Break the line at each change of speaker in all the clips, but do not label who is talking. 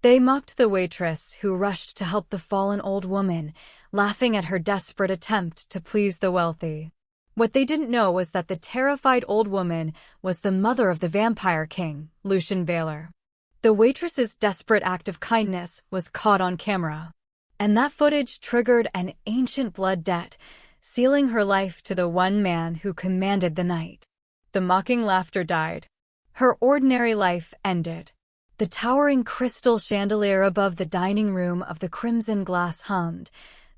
They mocked the waitress who rushed to help the fallen old woman, laughing at her desperate attempt to please the wealthy. What they didn't know was that the terrified old woman was the mother of the vampire king, Lucian Vaylor. The waitress's desperate act of kindness was caught on camera, and that footage triggered an ancient blood debt, sealing her life to the one man who commanded the night. The mocking laughter died. Her ordinary life ended. The towering crystal chandelier above the dining room of the crimson glass hummed,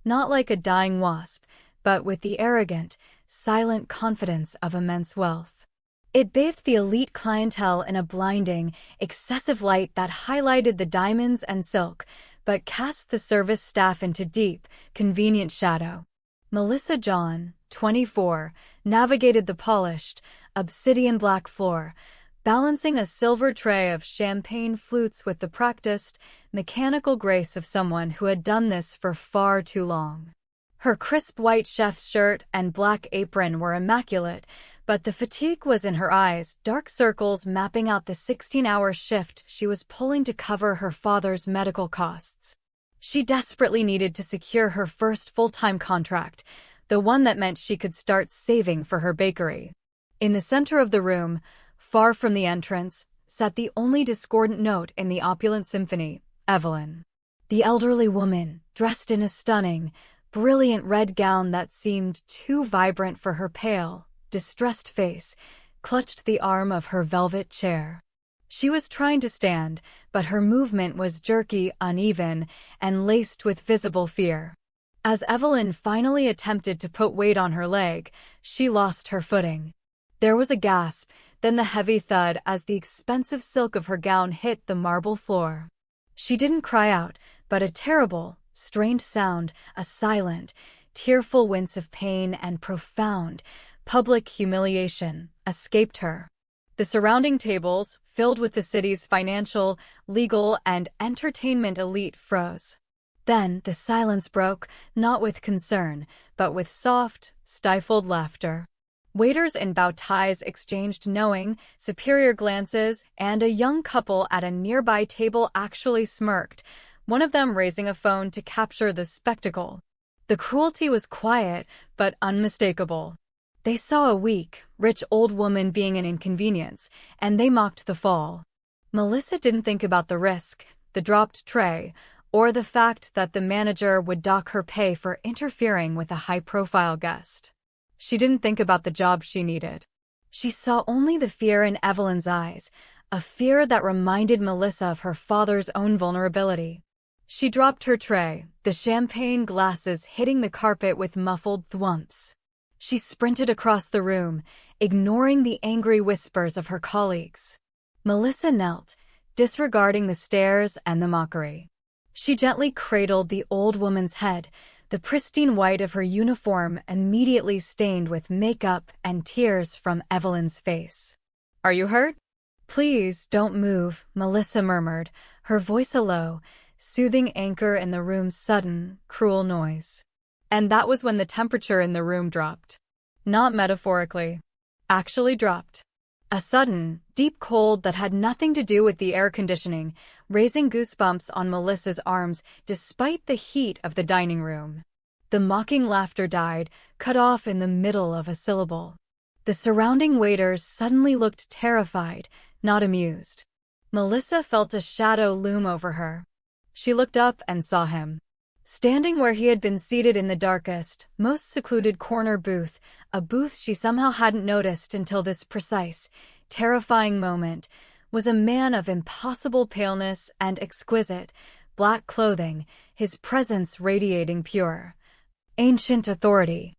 not like a dying wasp, but with the arrogant, silent confidence of immense wealth. It bathed the elite clientele in a blinding, excessive light that highlighted the diamonds and silk, but cast the service staff into deep, convenient shadow. Melissa John, 24, navigated the polished, obsidian-black floor, balancing a silver tray of champagne flutes with the practiced, mechanical grace of someone who had done this for far too long. Her crisp white chef's shirt and black apron were immaculate, but the fatigue was in her eyes, dark circles mapping out the 16-hour shift she was pulling to cover her father's medical costs. She desperately needed to secure her first full-time contract, the one that meant she could start saving for her bakery. In the center of the room, far from the entrance, sat the only discordant note in the opulent symphony, Evelyn. The elderly woman, dressed in a stunning, brilliant red gown that seemed too vibrant for her pale, distressed face, clutched the arm of her velvet chair. She was trying to stand, but her movement was jerky, uneven, and laced with visible fear. As Evelyn finally attempted to put weight on her leg, she lost her footing. There was a gasp, then the heavy thud as the expensive silk of her gown hit the marble floor. She didn't cry out, but a terrible, strained sound, a silent, tearful wince of pain and profound, public humiliation, escaped her. The surrounding tables, filled with the city's financial, legal, and entertainment elite, froze. Then the silence broke, not with concern, but with soft, stifled laughter. Waiters in bow ties exchanged knowing, superior glances, and a young couple at a nearby table actually smirked, one of them raising a phone to capture the spectacle. The cruelty was quiet, but unmistakable. They saw a weak, rich old woman being an inconvenience, and they mocked the fall. Melissa didn't think about the risk, the dropped tray, or the fact that the manager would dock her pay for interfering with a high-profile guest. She didn't think about the job she needed. She saw only the fear in Evelyn's eyes, a fear that reminded Melissa of her father's own vulnerability. She dropped her tray, the champagne glasses hitting the carpet with muffled thwumps. She sprinted across the room, ignoring the angry whispers of her colleagues. Melissa knelt, disregarding the stares and the mockery. She gently cradled the old woman's head, the pristine white of her uniform immediately stained with makeup and tears from Evelyn's face. "Are you hurt?" "Please don't move," Melissa murmured, her voice a low, soothing anchor in the room's sudden, cruel noise. And that was when the temperature in the room dropped. Not metaphorically. Actually dropped. A sudden, deep cold that had nothing to do with the air conditioning, raising goosebumps on Melissa's arms despite the heat of the dining room. The mocking laughter died, cut off in the middle of a syllable. The surrounding waiters suddenly looked terrified, not amused. Melissa felt a shadow loom over her. She looked up and saw him. Standing where he had been seated in the darkest, most secluded corner booth, a booth she somehow hadn't noticed until this precise, terrifying moment, was a man of impossible paleness and exquisite, black clothing, his presence radiating pure, ancient authority.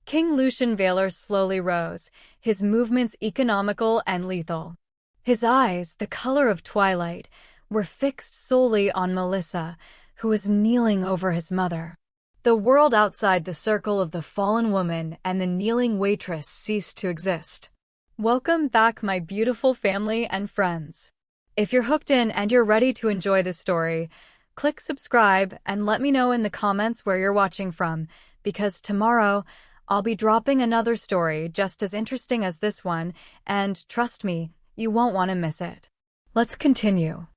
King Lucian Vaylor slowly rose, his movements economical and lethal. His eyes, the color of twilight, were fixed solely on Melissa, who was kneeling over his mother. The world outside the circle of the fallen woman and the kneeling waitress ceased to exist. Welcome back, my beautiful family and friends. If you're hooked in and you're ready to enjoy this story, click subscribe and let me know in the comments where you're watching from, because tomorrow I'll be dropping another story just as interesting as this one, and trust me, you won't want to miss it. Let's continue.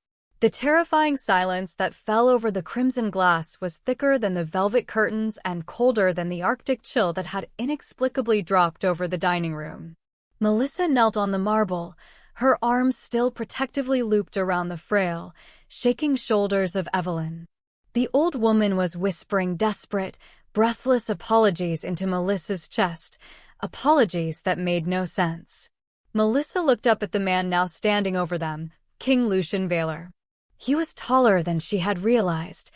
The terrifying silence that fell over the crimson glass was thicker than the velvet curtains and colder than the Arctic chill that had inexplicably dropped over the dining room. Melissa knelt on the marble, her arms still protectively looped around the frail, shaking shoulders of Evelyn. The old woman was whispering desperate, breathless apologies into Melissa's chest, apologies that made no sense. Melissa looked up at the man now standing over them, King Lucian Vaylor. He was taller than she had realized,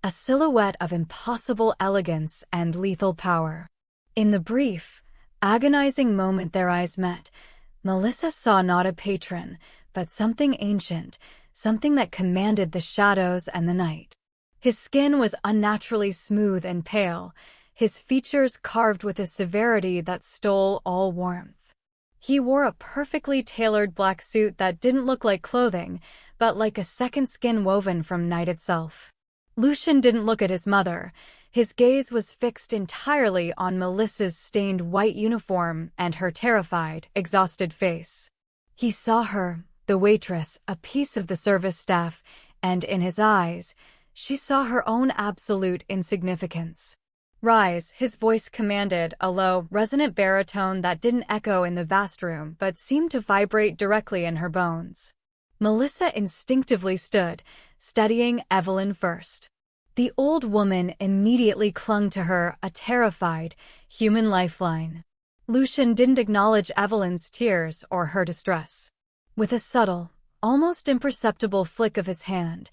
a silhouette of impossible elegance and lethal power. In the brief, agonizing moment their eyes met, Melissa saw not a patron, but something ancient, something that commanded the shadows and the night. His skin was unnaturally smooth and pale, his features carved with a severity that stole all warmth. He wore a perfectly tailored black suit that didn't look like clothing, but like a second skin woven from night itself. Lucian didn't look at his mother. His gaze was fixed entirely on Melissa's stained white uniform and her terrified, exhausted face. He saw her, the waitress, a piece of the service staff, and in his eyes, she saw her own absolute insignificance. "Rise," his voice commanded, a low, resonant baritone that didn't echo in the vast room but seemed to vibrate directly in her bones. Melissa instinctively stood, steadying Evelyn first. The old woman immediately clung to her, a terrified, human lifeline. Lucian didn't acknowledge Evelyn's tears or her distress. With a subtle, almost imperceptible flick of his hand,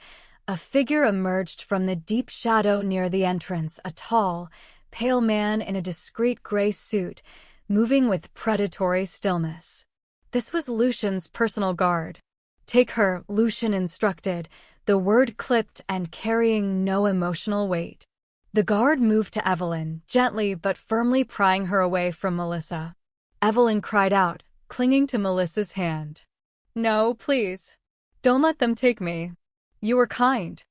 a figure emerged from the deep shadow near the entrance, a tall, pale man in a discreet gray suit, moving with predatory stillness. This was Lucian's personal guard. "Take her," Lucian instructed, the word clipped and carrying no emotional weight. The guard moved to Evelyn, gently but firmly prying her away from Melissa. Evelyn cried out, clinging to Melissa's hand. "No, please. Don't let them take me. You were kind.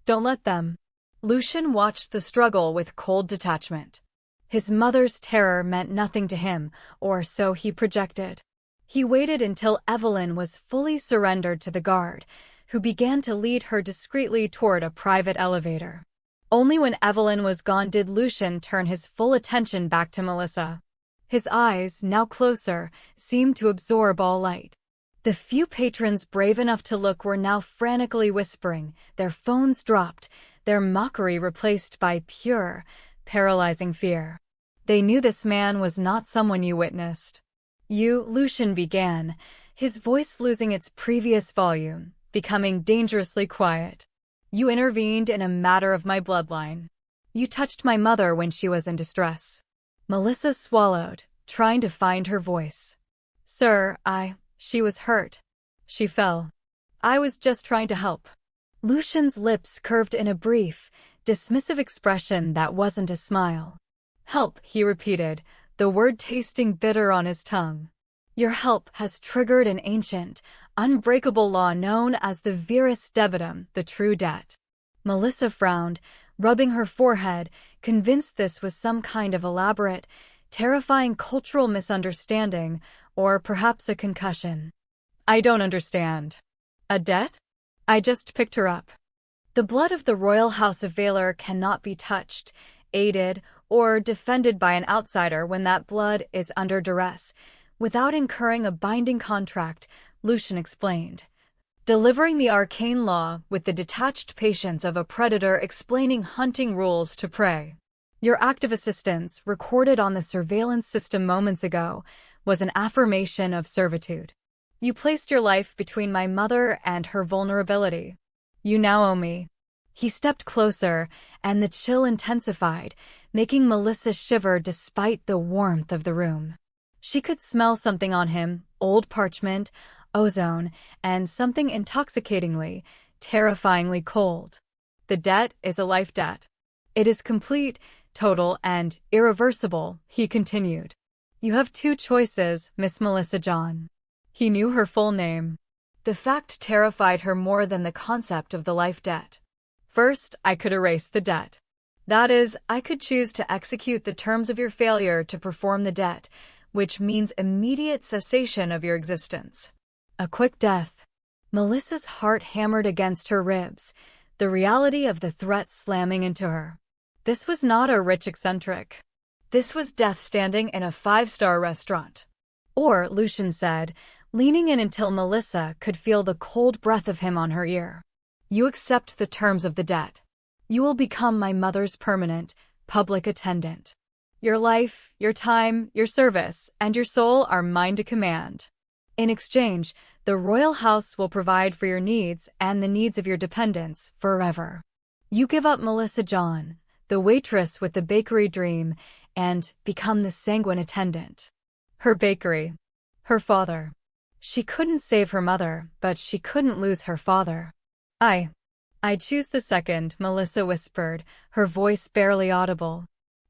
Don't let them." Lucian watched the struggle with cold detachment. His mother's terror meant nothing to him, or so he projected. He waited until Evelyn was fully surrendered to the guard, who began to lead her discreetly toward a private elevator. Only when Evelyn was gone did Lucian turn his full attention back to Melissa. His eyes, now closer, seemed to absorb all light. The few patrons brave enough to look were now frantically whispering, their phones dropped, their mockery replaced by pure, paralyzing fear. They knew this man was not someone you witnessed. "You," Lucian began, his voice losing its previous volume, becoming dangerously quiet. "You intervened in a matter of my bloodline. You touched my mother when she was in distress." Melissa swallowed, trying to find her voice. "Sir, She was hurt. She fell. I was just trying to help." Lucian's lips curved in a brief, dismissive expression that wasn't a smile. "Help," he repeated, the word tasting bitter on his tongue. "Your help has triggered an ancient, unbreakable law known as the virus debitum, the true debt." Melissa frowned, rubbing her forehead, convinced this was some kind of elaborate, terrifying cultural misunderstanding, or perhaps a concussion. "I don't understand. A debt? I just picked her up." The blood of the royal house of Vaylor cannot be touched, aided, or defended by an outsider when that blood is under duress, without incurring a binding contract, Lucian explained. Delivering the arcane law with the detached patience of a predator explaining hunting rules to prey. Your act of assistance, recorded on the surveillance system moments ago, was an affirmation of servitude. You placed your life between my mother and her vulnerability. You now owe me. He stepped closer, and the chill intensified, making Melissa shiver despite the warmth of the room. She could smell something on him, old parchment, ozone, and something intoxicatingly, terrifyingly cold. "The debt is a life debt. It is complete, total, and irreversible," he continued. "You have two choices, Miss Melissa John." He knew her full name. The fact terrified her more than the concept of the life debt. "First, I could erase the debt. That is, I could choose to execute the terms of your failure to perform the debt, which means immediate cessation of your existence. A quick death. Melissa's heart hammered against her ribs, the reality of the threat slamming into her. This was not a rich eccentric. This was death standing in a five-star restaurant. Or, Lucian said, leaning in until Melissa could feel the cold breath of him on her ear. You accept the terms of the debt. You will become my mother's permanent, public attendant. Your life, your time, your service, and your soul are mine to command. In exchange, the royal house will provide for your needs and the needs of your dependents forever. You give up Melissa John, the waitress with the bakery dream, and become the sanguine attendant. Her bakery. Her father. She couldn't save her mother, but she couldn't lose her father. I choose the second, Melissa whispered, her voice barely audible.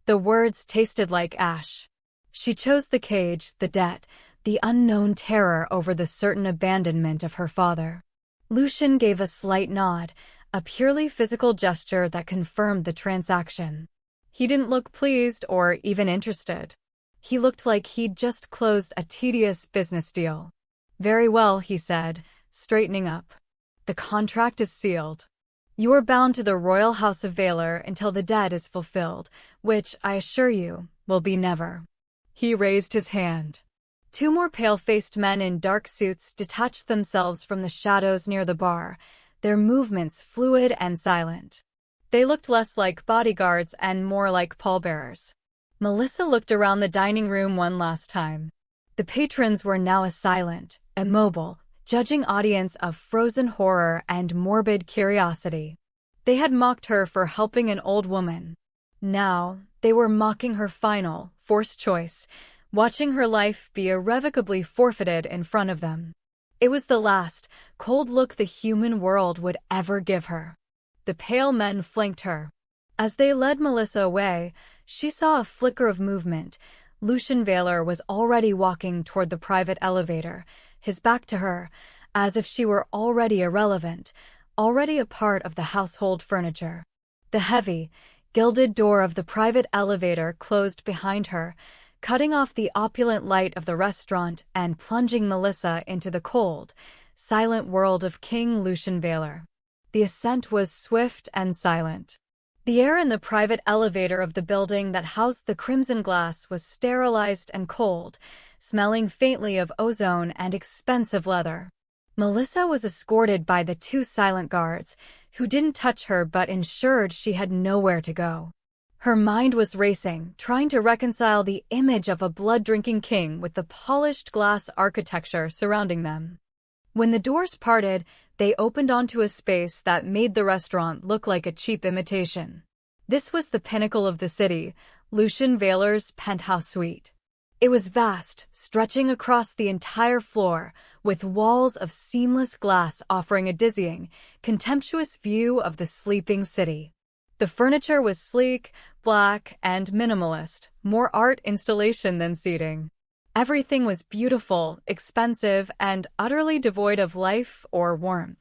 The words tasted like ash. She chose the cage, the debt, the unknown terror over the certain abandonment of her father. Lucian gave a slight nod, a purely physical gesture that confirmed the transaction. He didn't look pleased or even interested. He looked like he'd just closed a tedious business deal. Very well, he said, straightening up. The contract is sealed. You are bound to the royal house of Valor until the debt is fulfilled, which, I assure you, will be never. He raised his hand. Two more pale-faced men in dark suits detached themselves from the shadows near the bar, their movements fluid and silent. They looked less like bodyguards and more like pallbearers. Melissa looked around the dining room one last time. The patrons were now a silent, immobile, judging audience of frozen horror and morbid curiosity. They had mocked her for helping an old woman. Now, they were mocking her final, forced choice, watching her life be irrevocably forfeited in front of them. It was the last, cold look the human world would ever give her. The pale men flanked her. As they led Melissa away, she saw a flicker of movement. Lucian Valor was already walking toward the private elevator, his back to her, as if she were already irrelevant, already a part of the household furniture. The heavy, gilded door of the private elevator closed behind her, cutting off the opulent light of the restaurant and plunging Melissa into the cold, silent world of King Lucian Valor. The ascent was swift and silent. The air in the private elevator of the building that housed the Crimson Glass was sterilized and cold, smelling faintly of ozone and expensive leather. Melissa was escorted by the two silent guards, who didn't touch her but ensured she had nowhere to go. Her mind was racing, trying to reconcile the image of a blood-drinking king with the polished glass architecture surrounding them. When the doors parted, they opened onto a space that made the restaurant look like a cheap imitation. This was the pinnacle of the city, Lucian Valor's penthouse suite. It was vast, stretching across the entire floor, with walls of seamless glass offering a dizzying, contemptuous view of the sleeping city. The furniture was sleek, black, and minimalist, more art installation than seating. Everything was beautiful, expensive, and utterly devoid of life or warmth.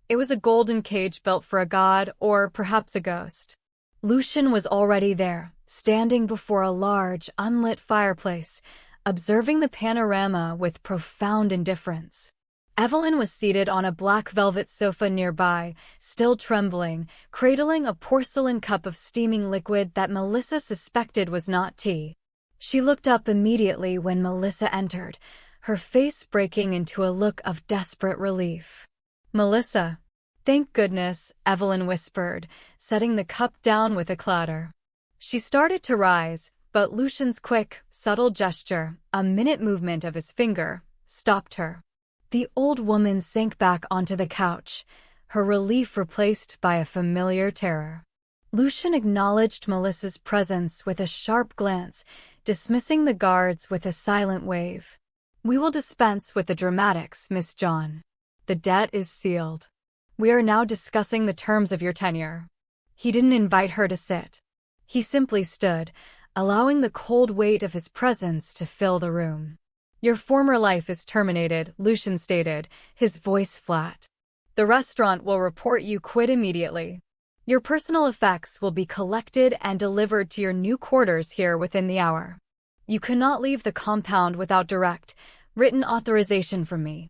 It was a golden cage built for a god or perhaps a ghost. Lucian was already there, standing before a large, unlit fireplace, observing the panorama with profound indifference. Evelyn was seated on a black velvet sofa nearby, still trembling, cradling a porcelain cup of steaming liquid that Melissa suspected was not tea. She looked up immediately when Melissa entered, her face breaking into a look of desperate relief. "Melissa." "Thank goodness," Evelyn whispered, setting the cup down with a clatter. She started to rise, but Lucian's quick, subtle gesture, a minute movement of his finger, stopped her. The old woman sank back onto the couch, her relief replaced by a familiar terror. Lucian acknowledged Melissa's presence with a sharp glance, dismissing the guards with a silent wave. "We will dispense with the dramatics, Miss John. The debt is sealed. We are now discussing the terms of your tenure." He didn't invite her to sit. He simply stood, allowing the cold weight of his presence to fill the room. "Your former life is terminated," Lucian stated, his voice flat. "The restaurant will report you quit immediately. Your personal effects will be collected and delivered to your new quarters here within the hour. You cannot leave the compound without direct, written authorization from me.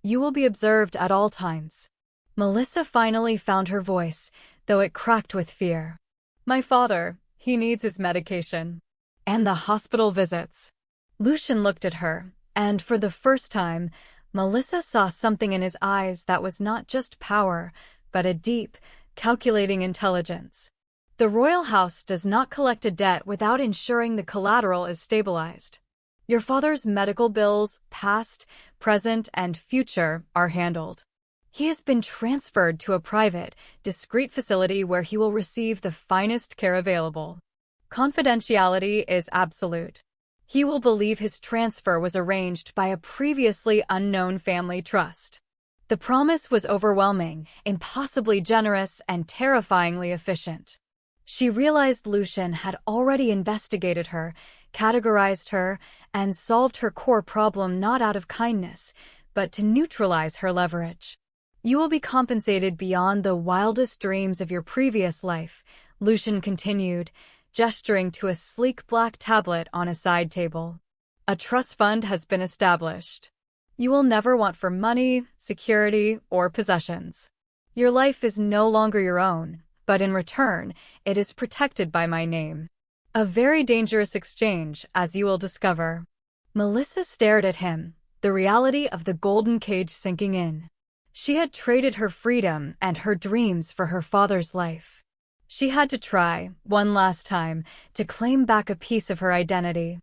You will be observed at all times. Melissa finally found her voice, though it cracked with fear. My father, he needs his medication. And the hospital visits. Lucian looked at her, and for the first time, Melissa saw something in his eyes that was not just power, but a deep, calculating intelligence. The royal house does not collect a debt without ensuring the collateral is stabilized. Your father's medical bills, past, present, and future, are handled. He has been transferred to a private, discreet facility where he will receive the finest care available. Confidentiality is absolute. He will believe his transfer was arranged by a previously unknown family trust. The promise was overwhelming, impossibly generous, and terrifyingly efficient. She realized Lucian had already investigated her, categorized her, and solved her core problem not out of kindness, but to neutralize her leverage. You will be compensated beyond the wildest dreams of your previous life, Lucian continued, gesturing to a sleek black tablet on a side table. A trust fund has been established. You will never want for money, security, or possessions. Your life is no longer your own, but in return, it is protected by my name. A very dangerous exchange, as you will discover. Melissa stared at him, the reality of the golden cage sinking in. She had traded her freedom and her dreams for her father's life. She had to try, one last time, to claim back a piece of her identity.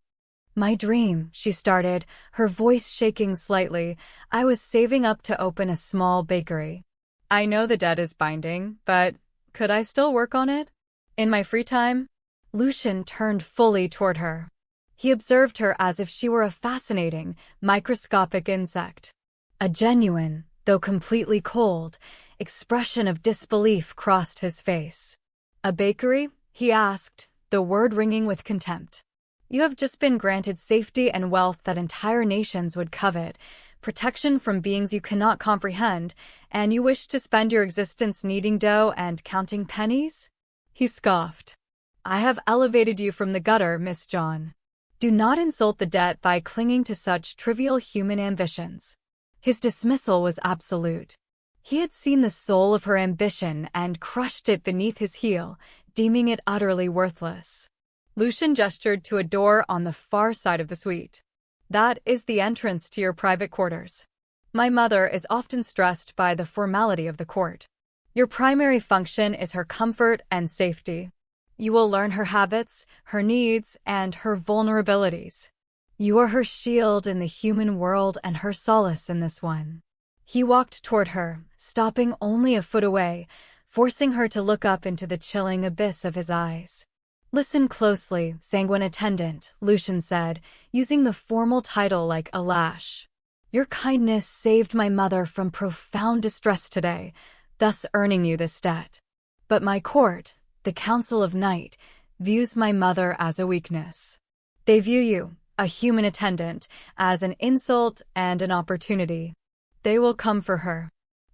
My dream, she started, her voice shaking slightly. I was saving up to open a small bakery. I know the debt is binding, but could I still work on it? In my free time? Lucian turned fully toward her. He observed her as if she were a fascinating, microscopic insect. A genuine, though completely cold, expression of disbelief crossed his face. A bakery? He asked, the word ringing with contempt. You have just been granted safety and wealth that entire nations would covet, protection from beings you cannot comprehend, and you wish to spend your existence kneading dough and counting pennies? He scoffed. I have elevated you from the gutter, Miss John. Do not insult the debt by clinging to such trivial human ambitions. His dismissal was absolute. He had seen the soul of her ambition and crushed it beneath his heel, deeming it utterly worthless. Lucian gestured to a door on the far side of the suite. That is the entrance to your private quarters. My mother is often stressed by the formality of the court. Your primary function is her comfort and safety. You will learn her habits, her needs, and her vulnerabilities. You are her shield in the human world and her solace in this one. He walked toward her, stopping only a foot away, forcing her to look up into the chilling abyss of his eyes. Listen closely, sanguine attendant, Lucian said, using the formal title like a lash. Your kindness saved my mother from profound distress today, thus earning you this debt. But my court, the Council of Night, views my mother as a weakness. They view you, a human attendant, as an insult and an opportunity. They will come for her.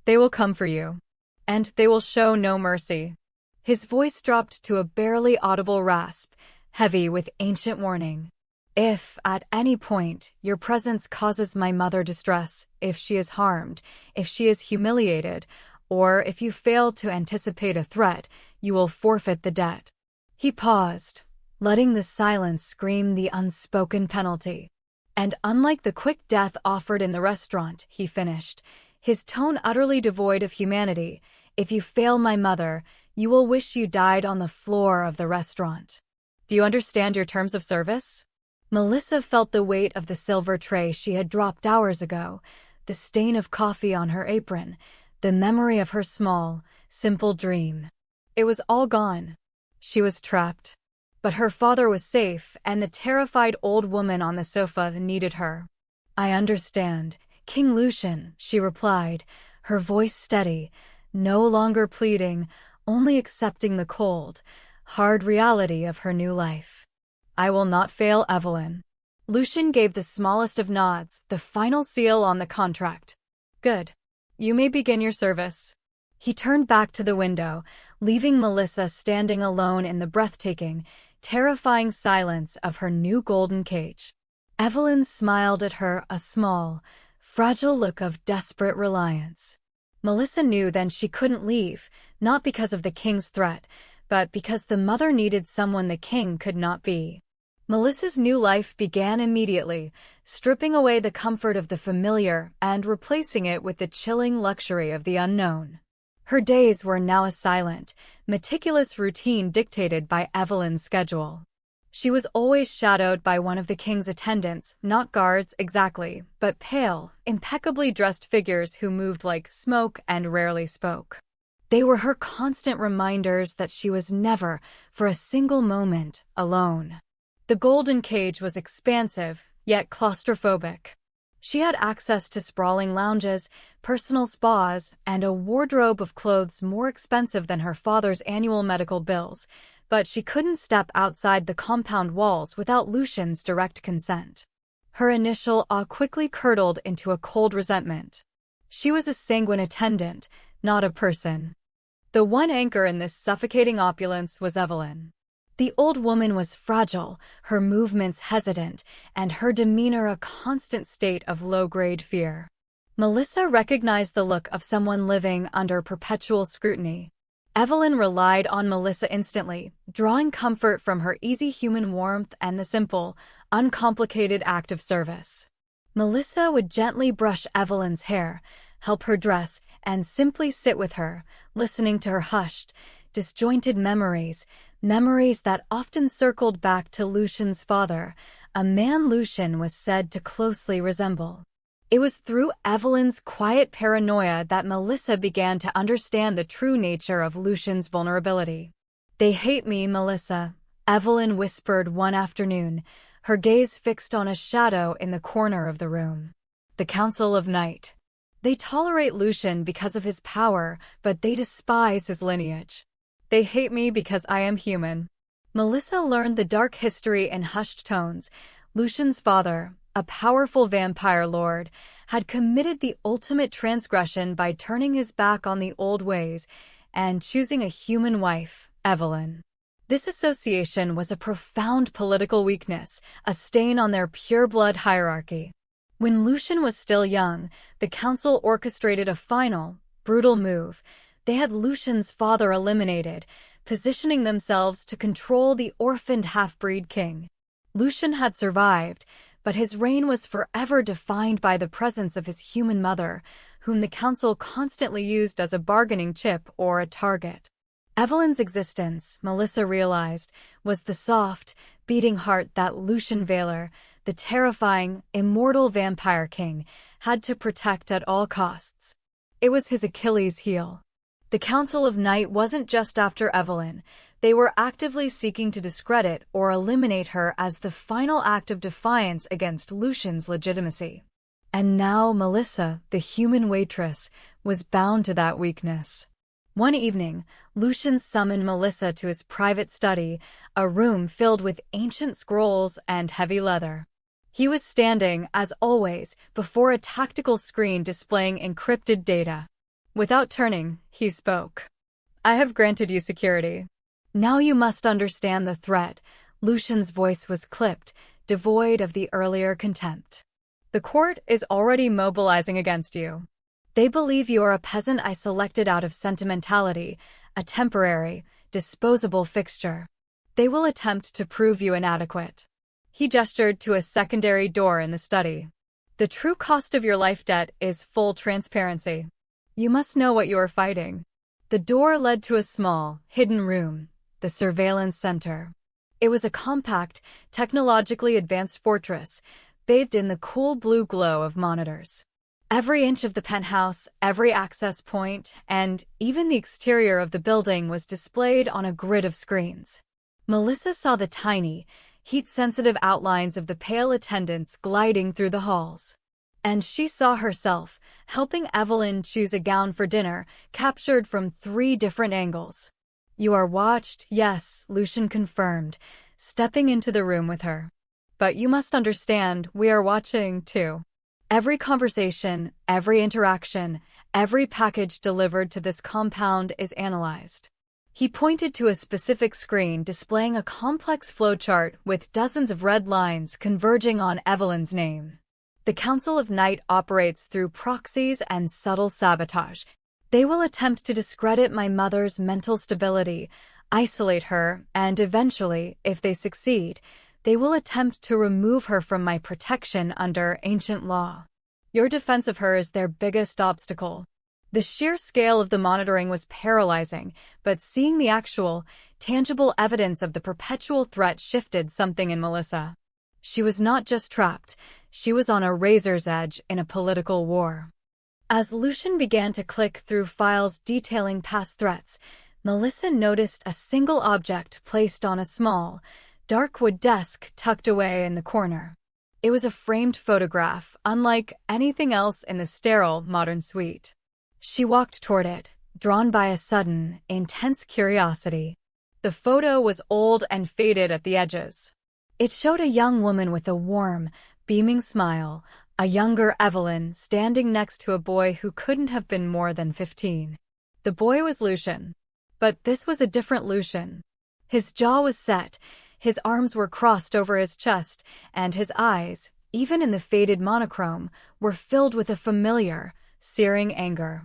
They will come for you. And they will show no mercy. His voice dropped to a barely audible rasp, heavy with ancient warning. If, at any point, your presence causes my mother distress, if she is harmed, if she is humiliated, or if you fail to anticipate a threat, you will forfeit the debt. He paused, letting the silence scream the unspoken penalty. And unlike the quick death offered in the restaurant, he finished, his tone utterly devoid of humanity, if you fail my mother, you will wish you died on the floor of the restaurant. Do you understand your terms of service? Melissa felt the weight of the silver tray she had dropped hours ago, the stain of coffee on her apron, the memory of her small, simple dream. It was all gone. She was trapped. But her father was safe, and the terrified old woman on the sofa needed her. I understand, King Lucian, she replied, her voice steady, no longer pleading, only accepting the cold, hard reality of her new life. I will not fail Evelyn. Lucian gave the smallest of nods, the final seal on the contract. Good. You may begin your service. He turned back to the window, leaving Melissa standing alone in the breathtaking, terrifying silence of her new golden cage. Evelyn smiled at her, a small, fragile look of desperate reliance. Melissa knew then she couldn't leave, not because of the king's threat, but because the mother needed someone the king could not be. Melissa's new life began immediately, stripping away the comfort of the familiar and replacing it with the chilling luxury of the unknown. Her days were now a silent, meticulous routine dictated by Evelyn's schedule. She was always shadowed by one of the king's attendants, not guards exactly, but pale, impeccably dressed figures who moved like smoke and rarely spoke. They were her constant reminders that she was never, for a single moment, alone. The golden cage was expansive, yet claustrophobic. She had access to sprawling lounges, personal spas, and a wardrobe of clothes more expensive than her father's annual medical bills, but she couldn't step outside the compound walls without Lucian's direct consent. Her initial awe quickly curdled into a cold resentment. She was a sanguine attendant, not a person. The one anchor in this suffocating opulence was Evelyn. The old woman was fragile, her movements hesitant, and her demeanor a constant state of low-grade fear. Melissa recognized the look of someone living under perpetual scrutiny. Evelyn relied on Melissa instantly, drawing comfort from her easy human warmth and the simple, uncomplicated act of service. Melissa would gently brush Evelyn's hair, help her dress, and simply sit with her, listening to her hushed, disjointed memories that often circled back to Lucian's father, a man Lucian was said to closely resemble. It was through Evelyn's quiet paranoia that Melissa began to understand the true nature of Lucian's vulnerability. "They hate me, Melissa," Evelyn whispered one afternoon, her gaze fixed on a shadow in the corner of the room. "The Council of Night. They tolerate Lucian because of his power, but they despise his lineage. They hate me because I am human." Melissa learned the dark history in hushed tones. Lucian's father, a powerful vampire lord, had committed the ultimate transgression by turning his back on the old ways and choosing a human wife, Evelyn. This association was a profound political weakness, a stain on their pure-blood hierarchy. When Lucian was still young, the council orchestrated a final, brutal move. They had Lucian's father eliminated, positioning themselves to control the orphaned half-breed king. Lucian had survived, but his reign was forever defined by the presence of his human mother, whom the council constantly used as a bargaining chip or a target. Evelyn's existence, Melissa realized, was the soft, beating heart that Lucian Vaylor, the terrifying, immortal vampire king, had to protect at all costs. It was his Achilles heel. The Council of Night wasn't just after Evelyn. They were actively seeking to discredit or eliminate her as the final act of defiance against Lucian's legitimacy. And now Melissa, the human waitress, was bound to that weakness. One evening, Lucian summoned Melissa to his private study, a room filled with ancient scrolls and heavy leather. He was standing, as always, before a tactical screen displaying encrypted data. Without turning, he spoke. "I have granted you security. Now you must understand the threat." Lucian's voice was clipped, devoid of the earlier contempt. "The court is already mobilizing against you. They believe you are a peasant I selected out of sentimentality, a temporary, disposable fixture. They will attempt to prove you inadequate." He gestured to a secondary door in the study. "The true cost of your life debt is full transparency. You must know what you are fighting." The door led to a small, hidden room, the surveillance center. It was a compact, technologically advanced fortress, bathed in the cool blue glow of monitors. Every inch of the penthouse, every access point, and even the exterior of the building was displayed on a grid of screens. Melissa saw the tiny, heat-sensitive outlines of the pale attendants gliding through the halls. And she saw herself, helping Evelyn choose a gown for dinner, captured from 3 different angles. "You are watched, yes," Lucian confirmed, stepping into the room with her. "But you must understand, we are watching, too. Every conversation, every interaction, every package delivered to this compound is analyzed." He pointed to a specific screen displaying a complex flowchart with dozens of red lines converging on Evelyn's name. The Council of Night operates through proxies and subtle sabotage. They will attempt to discredit my mother's mental stability, isolate her, and eventually, if they succeed, they will attempt to remove her from my protection under ancient law. Your defense of her is their biggest obstacle. The sheer scale of the monitoring was paralyzing, but seeing the actual, tangible evidence of the perpetual threat shifted something in Melissa. She was not just trapped, she was on a razor's edge in a political war. As Lucian began to click through files detailing past threats, Melissa noticed a single object placed on a small, dark wood desk tucked away in the corner. It was a framed photograph, unlike anything else in the sterile, modern suite. She walked toward it, drawn by a sudden, intense curiosity. The photo was old and faded at the edges. It showed a young woman with a warm, beaming smile, a younger Evelyn standing next to a boy who couldn't have been more than 15. The boy was Lucian. But this was a different Lucian. His jaw was set, his arms were crossed over his chest, and his eyes, even in the faded monochrome, were filled with a familiar, searing anger.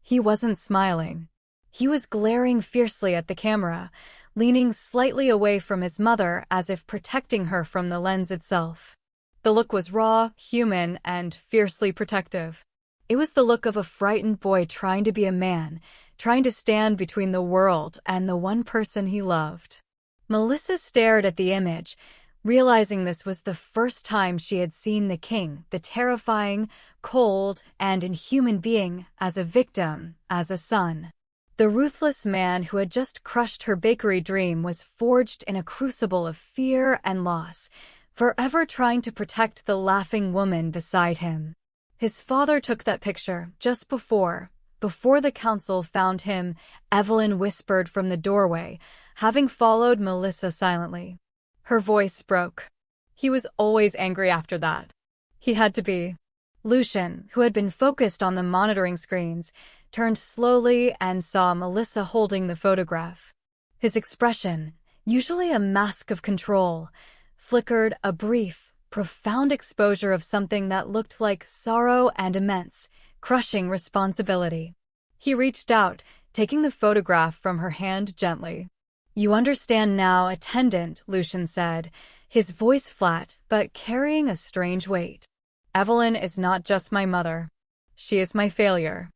He wasn't smiling. He was glaring fiercely at the camera, leaning slightly away from his mother as if protecting her from the lens itself. The look was raw, human, and fiercely protective. It was the look of a frightened boy trying to be a man, trying to stand between the world and the one person he loved. Melissa stared at the image, realizing this was the first time she had seen the king, the terrifying, cold, and inhuman being, as a victim, as a son. The ruthless man who had just crushed her bakery dream was forged in a crucible of fear and loss, forever trying to protect the laughing woman beside him. His father took that picture just before the council found him, Evelyn whispered from the doorway, having followed Melissa silently. Her voice broke. He was always angry after that. He had to be. Lucian, who had been focused on the monitoring screens, turned slowly and saw Melissa holding the photograph. His expression, usually a mask of control, flickered a brief, profound exposure of something that looked like sorrow and immense, crushing responsibility. He reached out, taking the photograph from her hand gently. "You understand now, attendant," Lucian said, his voice flat but carrying a strange weight. "Evelyn is not just my mother. She is my failure.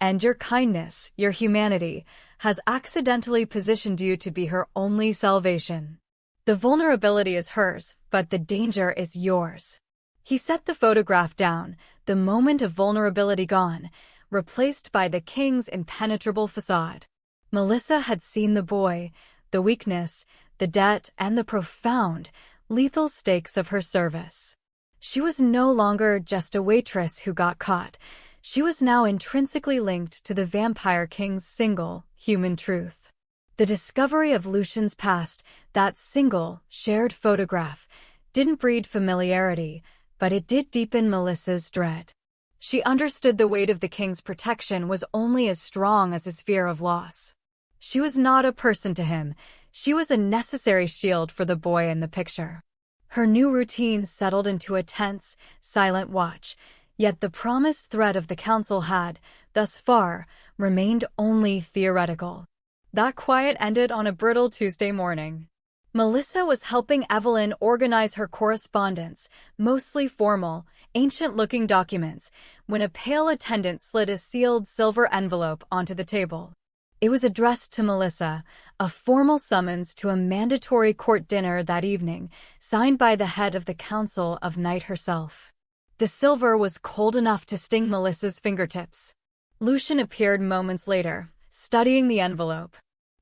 And your kindness, your humanity, has accidentally positioned you to be her only salvation. The vulnerability is hers, but the danger is yours." He set the photograph down, the moment of vulnerability gone, replaced by the king's impenetrable facade. Melissa had seen the boy, the weakness, the debt, and the profound, lethal stakes of her service. She was no longer just a waitress who got caught. She was now intrinsically linked to the vampire king's single, human truth. The discovery of Lucian's past, that single, shared photograph, didn't breed familiarity, but it did deepen Melissa's dread. She understood the weight of the king's protection was only as strong as his fear of loss. She was not a person to him. She was a necessary shield for the boy in the picture. Her new routine settled into a tense, silent watch, yet the promised threat of the council had, thus far, remained only theoretical. That quiet ended on a brittle Tuesday morning. Melissa was helping Evelyn organize her correspondence, mostly formal, ancient-looking documents, when a pale attendant slid a sealed silver envelope onto the table. It was addressed to Melissa, a formal summons to a mandatory court dinner that evening, signed by the head of the Council of Night herself. The silver was cold enough to sting Melissa's fingertips. Lucian appeared moments later, studying the envelope.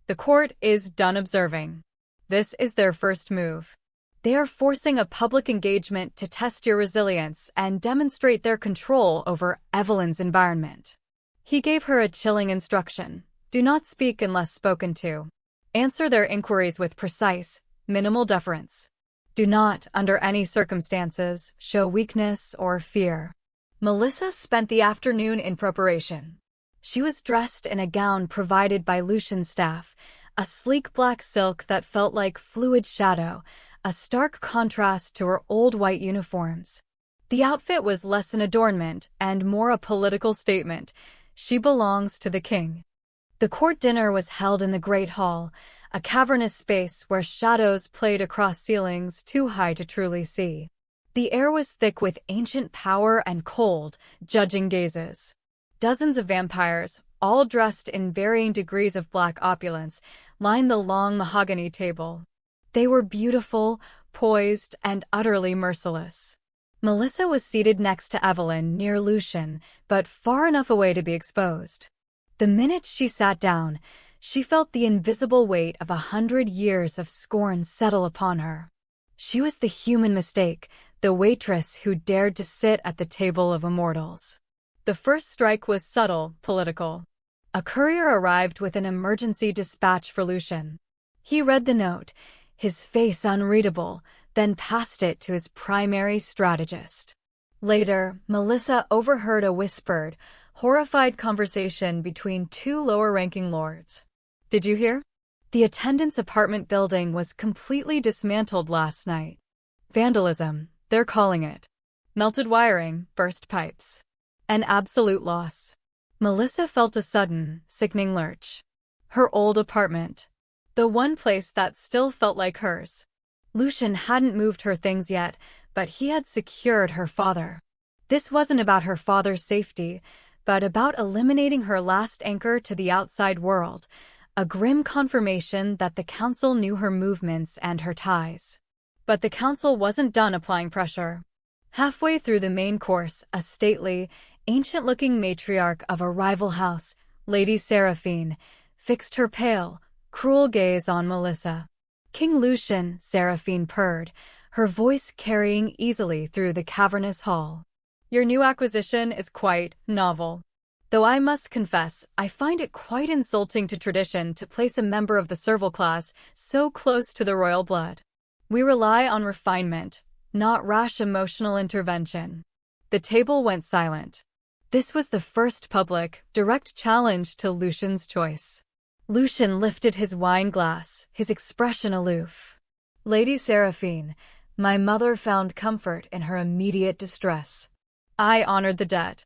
"The court is done observing. This is their first move. They are forcing a public engagement to test your resilience and demonstrate their control over Evelyn's environment." He gave her a chilling instruction. Do not speak unless spoken to. Answer their inquiries with precise, minimal deference. Do not, under any circumstances, show weakness or fear. Melissa spent the afternoon in preparation. She was dressed in a gown provided by Lucian's staff, a sleek black silk that felt like fluid shadow, a stark contrast to her old white uniforms. The outfit was less an adornment and more a political statement. She belongs to the king. The court dinner was held in the Great Hall, a cavernous space where shadows played across ceilings too high to truly see. The air was thick with ancient power and cold, judging gazes. Dozens of vampires, all dressed in varying degrees of black opulence, lined the long mahogany table. They were beautiful, poised, and utterly merciless. Melissa was seated next to Evelyn near Lucian, but far enough away to be exposed. The minute she sat down, she felt the invisible weight of 100 years of scorn settle upon her. She was the human mistake, the waitress who dared to sit at the table of immortals. The first strike was subtle, political. A courier arrived with an emergency dispatch for Lucian. He read the note, his face unreadable, then passed it to his primary strategist. Later, Melissa overheard a whispered, horrified conversation between two lower-ranking lords. Did you hear? The attendant's apartment building was completely dismantled last night. Vandalism, they're calling it. Melted wiring, burst pipes. An absolute loss. Melissa felt a sudden, sickening lurch. Her old apartment. The one place that still felt like hers. Lucian hadn't moved her things yet, but he had secured her father. This wasn't about her father's safety, but about eliminating her last anchor to the outside world, a grim confirmation that the council knew her movements and her ties. But the council wasn't done applying pressure. Halfway through the main course, a stately, ancient-looking matriarch of a rival house, Lady Seraphine, fixed her pale, cruel gaze on Melissa. King Lucian, Seraphine purred, her voice carrying easily through the cavernous hall. Your new acquisition is quite novel. Though I must confess, I find it quite insulting to tradition to place a member of the servile class so close to the royal blood. We rely on refinement, not rash emotional intervention. The table went silent. This was the first public, direct challenge to Lucian's choice. Lucian lifted his wine glass, his expression aloof. Lady Seraphine, my mother found comfort in her immediate distress. I honored the debt.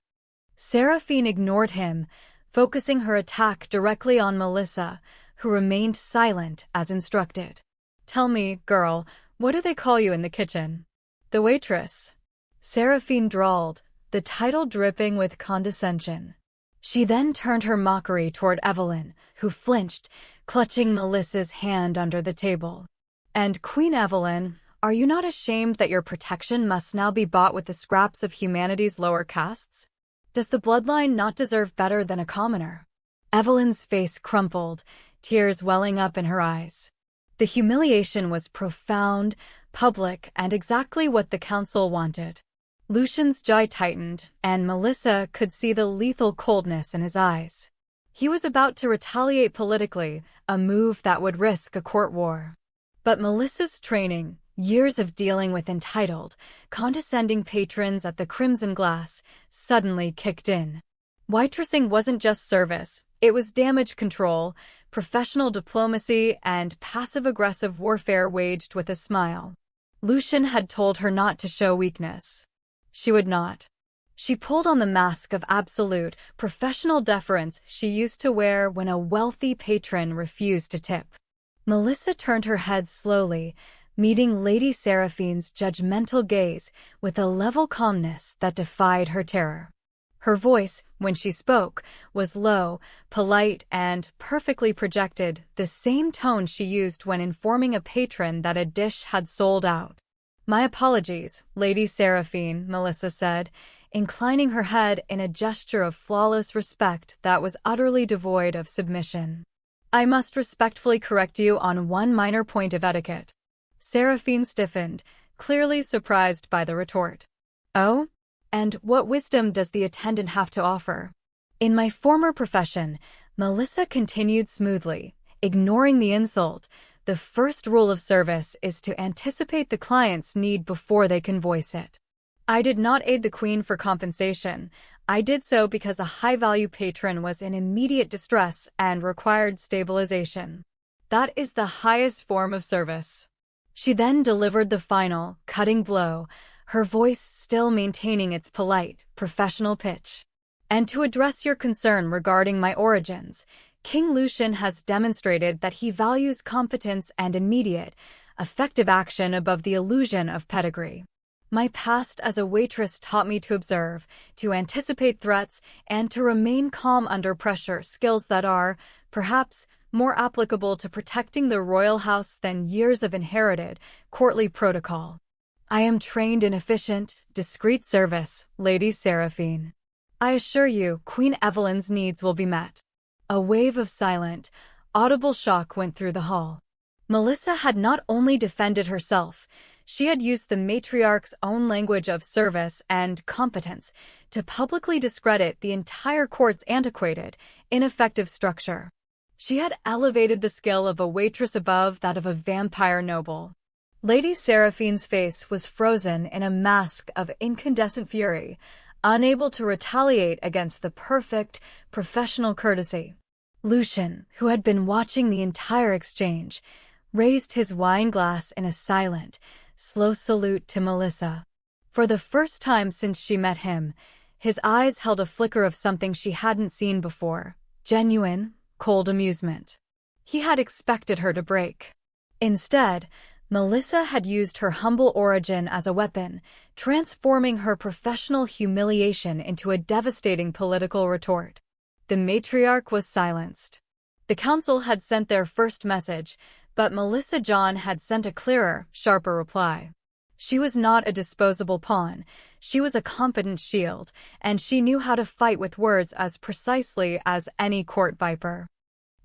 Seraphine ignored him, focusing her attack directly on Melissa, who remained silent as instructed. Tell me, girl, what do they call you in the kitchen? The waitress. Seraphine drawled, the title dripping with condescension. She then turned her mockery toward Evelyn, who flinched, clutching Melissa's hand under the table. And Queen Evelyn, are you not ashamed that your protection must now be bought with the scraps of humanity's lower castes? Does the bloodline not deserve better than a commoner? Evelyn's face crumpled, tears welling up in her eyes. The humiliation was profound, public, and exactly what the council wanted. Lucian's jaw tightened, and Melissa could see the lethal coldness in his eyes. He was about to retaliate politically, a move that would risk a court war. But Melissa's training, years of dealing with entitled, condescending patrons at the Crimson Glass, suddenly kicked in. Waitressing wasn't just service, it was damage control, professional diplomacy, and passive-aggressive warfare waged with a smile. Lucian had told her not to show weakness. She would not. She pulled on the mask of absolute, professional deference she used to wear when a wealthy patron refused to tip. Melissa turned her head slowly, meeting Lady Seraphine's judgmental gaze with a level calmness that defied her terror. Her voice, when she spoke, was low, polite, and perfectly projected, the same tone she used when informing a patron that a dish had sold out. My apologies, Lady Seraphine, Melissa said, inclining her head in a gesture of flawless respect that was utterly devoid of submission. I must respectfully correct you on one minor point of etiquette. Seraphine stiffened, clearly surprised by the retort. Oh? And what wisdom does the attendant have to offer? In my former profession, Melissa continued smoothly, ignoring the insult. The first rule of service is to anticipate the client's need before they can voice it. I did not aid the Queen for compensation. I did so because a high-value patron was in immediate distress and required stabilization. That is the highest form of service. She then delivered the final, cutting blow, her voice still maintaining its polite, professional pitch. "And to address your concern regarding my origins, King Lucian has demonstrated that he values competence and immediate, effective action above the illusion of pedigree. My past as a waitress taught me to observe, to anticipate threats, and to remain calm under pressure, skills that are, perhaps, more applicable to protecting the royal house than years of inherited, courtly protocol. I am trained in efficient, discreet service, Lady Seraphine. I assure you, Queen Evelyn's needs will be met." A wave of silent, audible shock went through the hall. Melissa had not only defended herself, she had used the matriarch's own language of service and competence to publicly discredit the entire court's antiquated, ineffective structure. She had elevated the skill of a waitress above that of a vampire noble. Lady Seraphine's face was frozen in a mask of incandescent fury, unable to retaliate against the perfect, professional courtesy. Lucian, who had been watching the entire exchange, raised his wine glass in a silent, slow salute to Melissa. For the first time since she met him, his eyes held a flicker of something she hadn't seen before: genuine, cold amusement. He had expected her to break. Instead, Melissa had used her humble origin as a weapon, transforming her professional humiliation into a devastating political retort. The matriarch was silenced. The council had sent their first message, but Melissa John had sent a clearer, sharper reply. She was not a disposable pawn, she was a competent shield, and she knew how to fight with words as precisely as any court viper.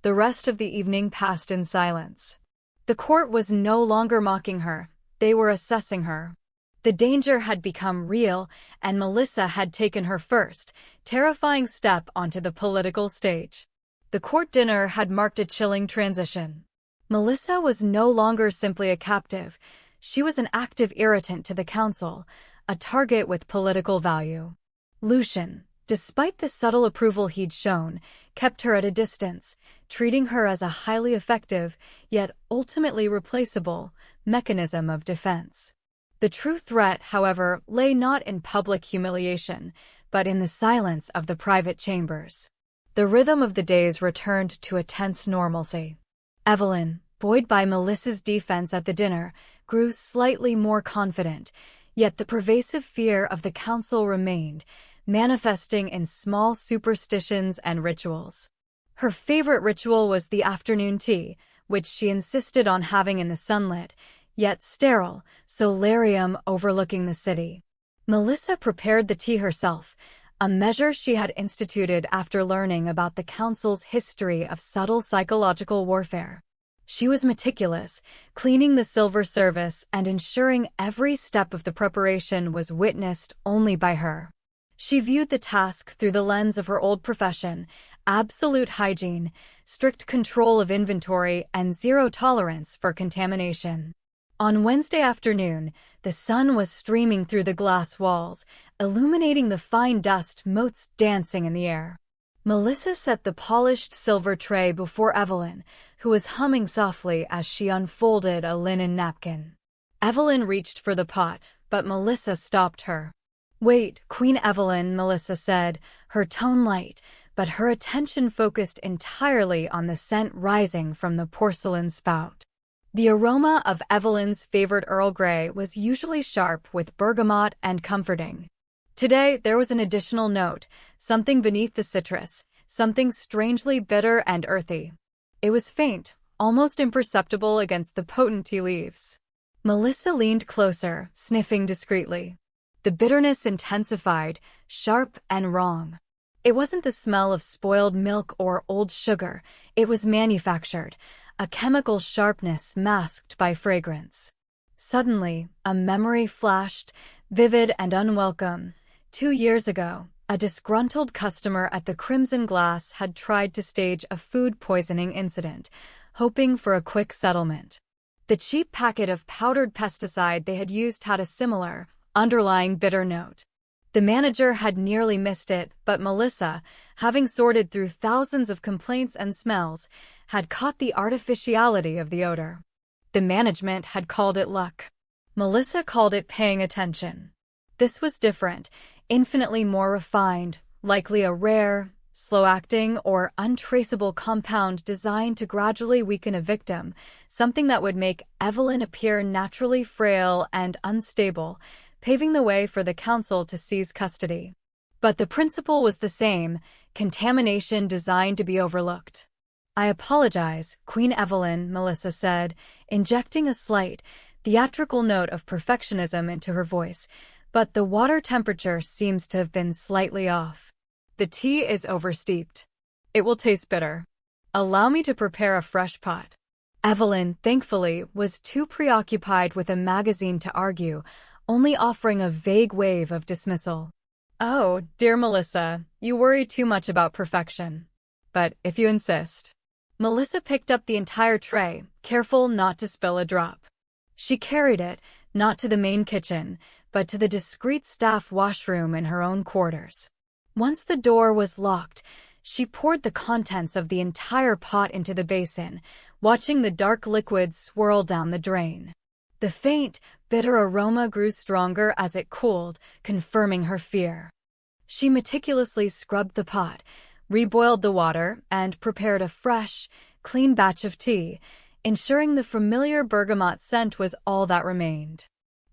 The rest of the evening passed in silence. The court was no longer mocking her, they were assessing her. The danger had become real, and Melissa had taken her first, terrifying step onto the political stage. The court dinner had marked a chilling transition. Melissa was no longer simply a captive, she was an active irritant to the council, a target with political value. Lucian, despite the subtle approval he'd shown, kept her at a distance, treating her as a highly effective, yet ultimately replaceable, mechanism of defense. The true threat, however, lay not in public humiliation, but in the silence of the private chambers. The rhythm of the days returned to a tense normalcy. Evelyn, buoyed by Melissa's defense at the dinner, grew slightly more confident, yet the pervasive fear of the council remained, manifesting in small superstitions and rituals. Her favorite ritual was the afternoon tea, which she insisted on having in the sunlit, yet sterile, solarium overlooking the city. Melissa prepared the tea herself, a measure she had instituted after learning about the council's history of subtle psychological warfare. She was meticulous, cleaning the silver service and ensuring every step of the preparation was witnessed only by her. She viewed the task through the lens of her old profession: absolute hygiene, strict control of inventory, and zero tolerance for contamination. On Wednesday afternoon, the sun was streaming through the glass walls, illuminating the fine dust motes dancing in the air. Melissa set the polished silver tray before Evelyn, who was humming softly as she unfolded a linen napkin. Evelyn reached for the pot, but Melissa stopped her. "Wait, Queen Evelyn," Melissa said, her tone light, but her attention focused entirely on the scent rising from the porcelain spout. The aroma of Evelyn's favorite Earl Grey was usually sharp with bergamot and comforting. Today, there was an additional note, something beneath the citrus, something strangely bitter and earthy. It was faint, almost imperceptible against the potent tea leaves. Melissa leaned closer, sniffing discreetly. The bitterness intensified, sharp and wrong. It wasn't the smell of spoiled milk or old sugar, it was manufactured, a chemical sharpness masked by fragrance. Suddenly, a memory flashed, vivid and unwelcome. 2 years ago, a disgruntled customer at the Crimson Glass had tried to stage a food poisoning incident, hoping for a quick settlement. The cheap packet of powdered pesticide they had used had a similar, underlying bitter note. The manager had nearly missed it, but Melissa, having sorted through thousands of complaints and smells, had caught the artificiality of the odor. The management had called it luck. Melissa called it paying attention. This was different, infinitely more refined, likely a rare, slow-acting, or untraceable compound designed to gradually weaken a victim, something that would make Evelyn appear naturally frail and unstable, paving the way for the council to seize custody. But the principle was the same: contamination designed to be overlooked. "I apologize, Queen Evelyn," Melissa said, injecting a slight, theatrical note of perfectionism into her voice, "but the water temperature seems to have been slightly off. The tea is oversteeped. It will taste bitter. Allow me to prepare a fresh pot." Evelyn, thankfully, was too preoccupied with a magazine to argue, only offering a vague wave of dismissal. "Oh, dear Melissa, you worry too much about perfection. But if you insist." Melissa picked up the entire tray, careful not to spill a drop. She carried it, not to the main kitchen, but to the discreet staff washroom in her own quarters. Once the door was locked, she poured the contents of the entire pot into the basin, watching the dark liquid swirl down the drain. The faint, bitter aroma grew stronger as it cooled, confirming her fear. She meticulously scrubbed the pot, reboiled the water, and prepared a fresh, clean batch of tea, ensuring the familiar bergamot scent was all that remained.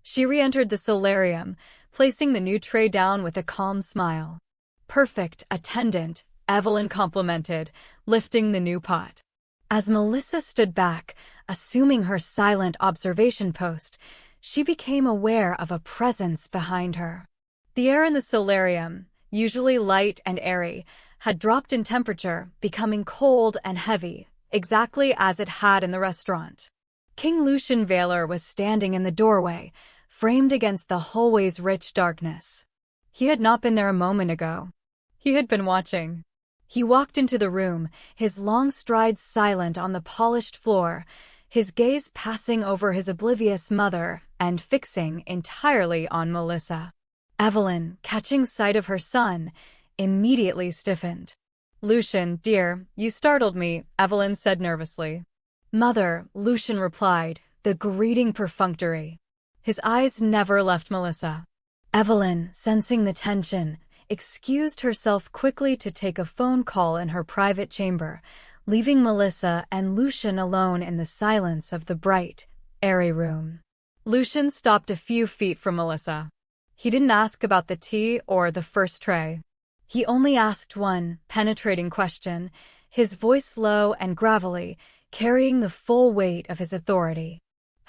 She re-entered the solarium, placing the new tray down with a calm smile. "Perfect, attendant," Evelyn complimented, lifting the new pot. As Melissa stood back, assuming her silent observation post, she became aware of a presence behind her. The air in the solarium, usually light and airy, had dropped in temperature, becoming cold and heavy, exactly as it had in the restaurant. King Lucian Vaylor was standing in the doorway, framed against the hallway's rich darkness. He had not been there a moment ago. He had been watching. He walked into the room, his long strides silent on the polished floor, his gaze passing over his oblivious mother and fixing entirely on Melissa. Evelyn, catching sight of her son, immediately stiffened. "Lucian, dear, you startled me," Evelyn said nervously. "Mother," Lucian replied, the greeting perfunctory. His eyes never left Melissa. Evelyn, sensing the tension, excused herself quickly to take a phone call in her private chamber, leaving Melissa and Lucian alone in the silence of the bright, airy room. Lucian stopped a few feet from Melissa. He didn't ask about the tea or the first tray. He only asked one penetrating question, his voice low and gravelly, carrying the full weight of his authority.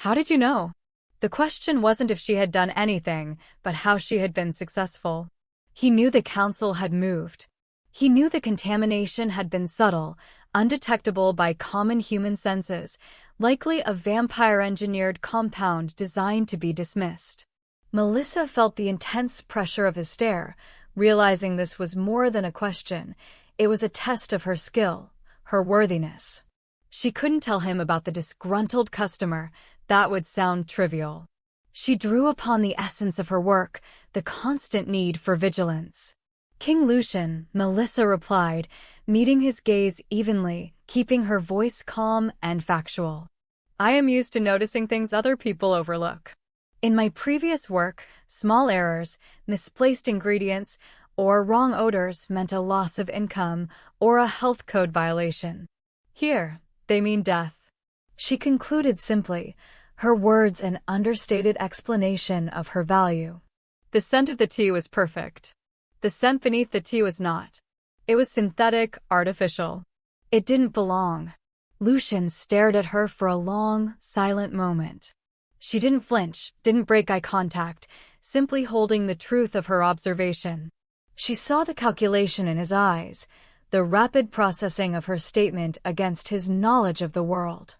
"How did you know?" The question wasn't if she had done anything, but how she had been successful. He knew the council had moved. He knew the contamination had been subtle, undetectable by common human senses, likely a vampire-engineered compound designed to be dismissed. Melissa felt the intense pressure of his stare, realizing this was more than a question. It was a test of her skill, her worthiness. She couldn't tell him about the disgruntled customer. That would sound trivial. She drew upon the essence of her work, the constant need for vigilance. "King Lucian," Melissa replied, meeting his gaze evenly, keeping her voice calm and factual. "I am used to noticing things other people overlook. In my previous work, small errors, misplaced ingredients, or wrong odors meant a loss of income or a health code violation. Here, they mean death." She concluded simply, her words an understated explanation of her value. The scent of the tea was perfect. The scent beneath the tea was not. It was synthetic, artificial. It didn't belong. Lucian stared at her for a long, silent moment. She didn't flinch, didn't break eye contact, simply holding the truth of her observation. She saw the calculation in his eyes, the rapid processing of her statement against his knowledge of the world.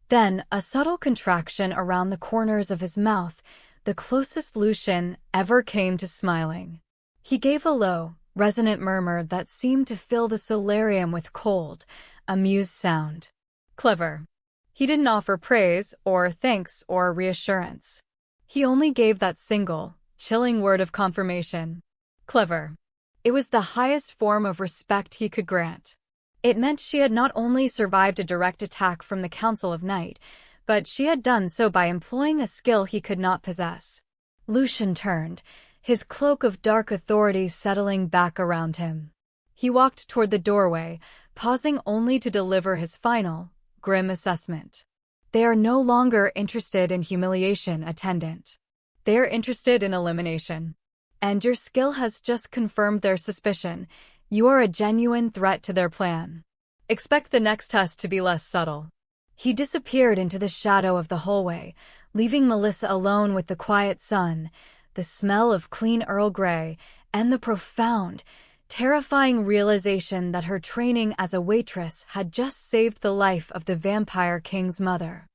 Then, a subtle contraction around the corners of his mouth, the closest Lucian ever came to smiling. He gave a low, resonant murmur that seemed to fill the solarium with cold, amused sound. Clever. He didn't offer praise, or thanks, or reassurance. He only gave that single, chilling word of confirmation. Clever. It was the highest form of respect he could grant. It meant she had not only survived a direct attack from the Council of Night, but she had done so by employing a skill he could not possess. Lucian turned, his cloak of dark authority settling back around him. He walked toward the doorway, pausing only to deliver his final, grim assessment. They are no longer interested in humiliation, attendant. They are interested in elimination. And your skill has just confirmed their suspicion. You are a genuine threat to their plan. Expect the next test to be less subtle. He disappeared into the shadow of the hallway, leaving Melissa alone with the quiet sun, the smell of clean Earl Grey, and the profound, terrifying realization that her training as a waitress had just saved the life of the Vampire King's mother.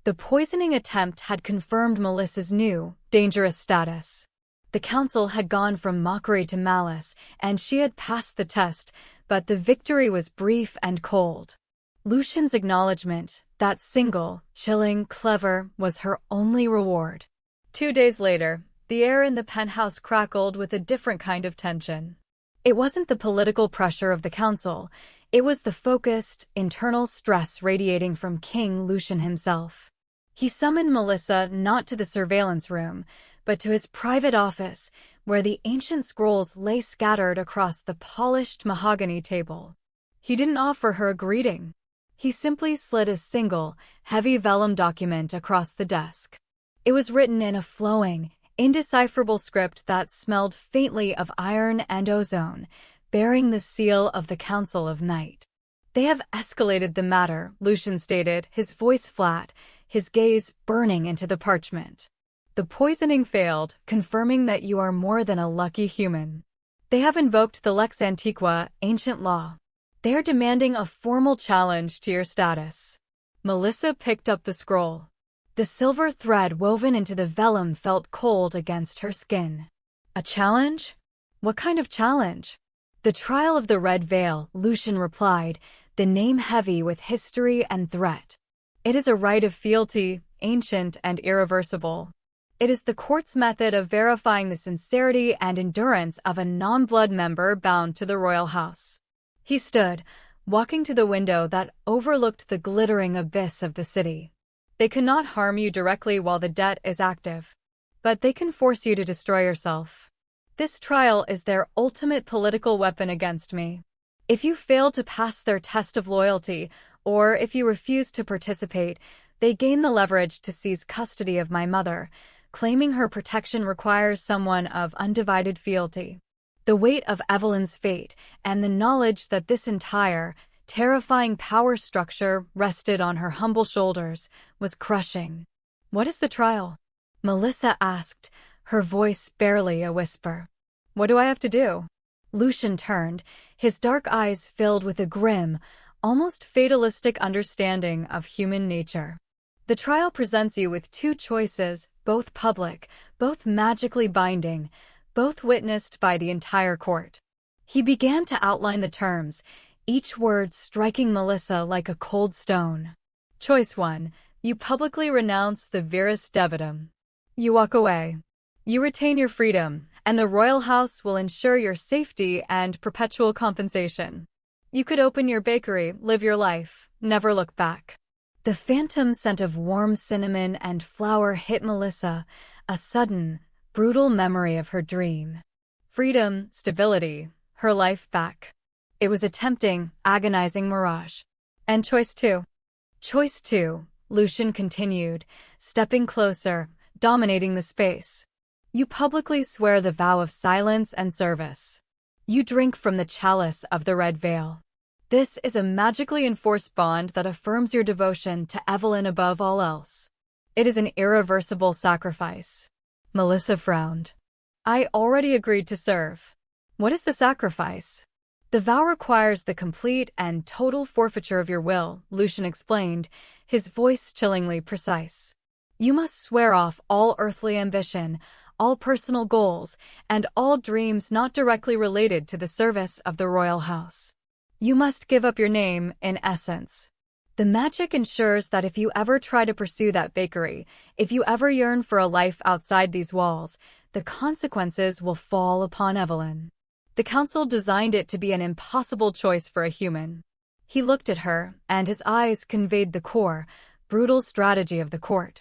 The poisoning attempt had confirmed Melissa's new, dangerous status. The council had gone from mockery to malice, and she had passed the test, but the victory was brief and cold. Lucian's acknowledgement, that single, chilling, clever, was her only reward. 2 days later, the air in the penthouse crackled with a different kind of tension. It wasn't the political pressure of the council, it was the focused, internal stress radiating from King Lucian himself. He summoned Melissa not to the surveillance room, but to his private office, where the ancient scrolls lay scattered across the polished mahogany table. He didn't offer her a greeting. He simply slid a single, heavy vellum document across the desk. It was written in a flowing, indecipherable script that smelled faintly of iron and ozone, bearing the seal of the Council of Night. "They have escalated the matter," Lucian stated, his voice flat, his gaze burning into the parchment. "The poisoning failed, confirming that you are more than a lucky human. They have invoked the Lex Antiqua, ancient law. They are demanding a formal challenge to your status." Melissa picked up the scroll. The silver thread woven into the vellum felt cold against her skin. "A challenge? What kind of challenge?" "The trial of the Red Veil," Lucian replied, the name heavy with history and threat. "It is a rite of fealty, ancient and irreversible. It is the court's method of verifying the sincerity and endurance of a non-blood member bound to the royal house." He stood, walking to the window that overlooked the glittering abyss of the city. "They cannot harm you directly while the debt is active, but they can force you to destroy yourself. This trial is their ultimate political weapon against me. If you fail to pass their test of loyalty, or if you refuse to participate, they gain the leverage to seize custody of my mother, claiming her protection requires someone of undivided fealty." The weight of Evelyn's fate and the knowledge that this entire, terrifying power structure rested on her humble shoulders was crushing. "What is the trial?" Melissa asked, her voice barely a whisper. "What do I have to do?" Lucian turned, his dark eyes filled with a grim, almost fatalistic understanding of human nature. "The trial presents you with 2 choices, both public, both magically binding, both witnessed by the entire court." He began to outline the terms, each word striking Melissa like a cold stone. "Choice 1. You publicly renounce the Virus Devitum. You walk away. You retain your freedom, and the royal house will ensure your safety and perpetual compensation. You could open your bakery, live your life, never look back." The phantom scent of warm cinnamon and flour hit Melissa, a sudden, brutal memory of her dream. Freedom, stability, her life back. It was a tempting, agonizing mirage. "And choice 2. Choice 2, Lucian continued, stepping closer, dominating the space. You publicly swear the vow of silence and service. You drink from the chalice of the Red Veil. This is a magically enforced bond that affirms your devotion to Evelyn above all else. It is an irreversible sacrifice." Melissa frowned. "I already agreed to serve. What is the sacrifice?" "The vow requires the complete and total forfeiture of your will," Lucian explained, his voice chillingly precise. "You must swear off all earthly ambition, all personal goals, and all dreams not directly related to the service of the royal house. You must give up your name, in essence. The magic ensures that if you ever try to pursue that bakery, if you ever yearn for a life outside these walls, the consequences will fall upon Evelyn. The council designed it to be an impossible choice for a human." He looked at her, and his eyes conveyed the core, brutal strategy of the court.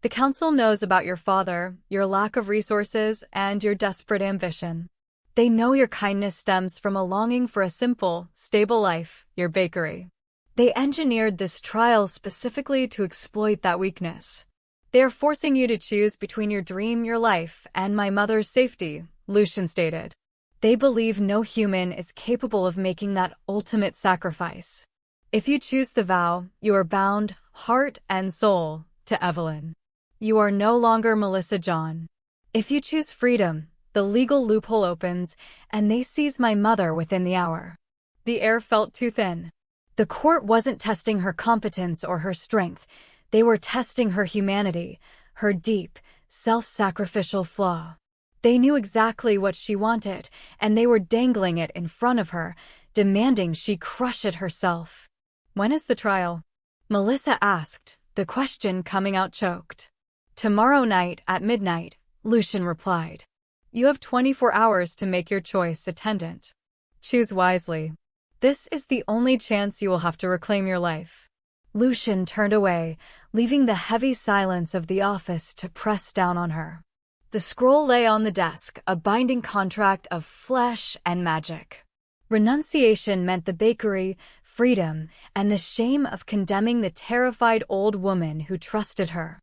The council knows about your father, your lack of resources, and your desperate ambition. They know your kindness stems from a longing for a simple, stable life, your bakery. They engineered this trial specifically to exploit that weakness. They are forcing you to choose between your dream, your life, and my mother's safety, Lucian stated. They believe no human is capable of making that ultimate sacrifice. If you choose the vow, you are bound, heart and soul, to Evelyn. You are no longer Melissa John. If you choose freedom, the legal loophole opens, and they seize my mother within the hour. The air felt too thin. The court wasn't testing her competence or her strength. They were testing her humanity, her deep, self-sacrificial flaw. They knew exactly what she wanted, and they were dangling it in front of her, demanding she crush it herself. When is the trial? Melissa asked, the question coming out choked. Tomorrow night at midnight, Lucian replied. You have 24 hours to make your choice, attendant. Choose wisely. This is the only chance you will have to reclaim your life. Lucian turned away, leaving the heavy silence of the office to press down on her. The scroll lay on the desk, a binding contract of flesh and magic. Renunciation meant the bakery, freedom, and the shame of condemning the terrified old woman who trusted her.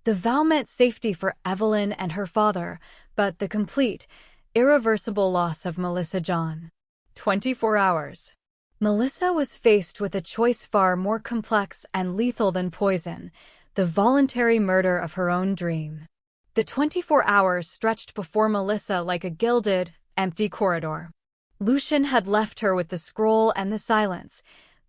The vow meant safety for Evelyn and her father, but the complete, irreversible loss of Melissa John. 24 hours. Melissa was faced with a choice far more complex and lethal than poison, the voluntary murder of her own dream. The 24 hours stretched before Melissa like a gilded, empty corridor. Lucian had left her with the scroll and the silence,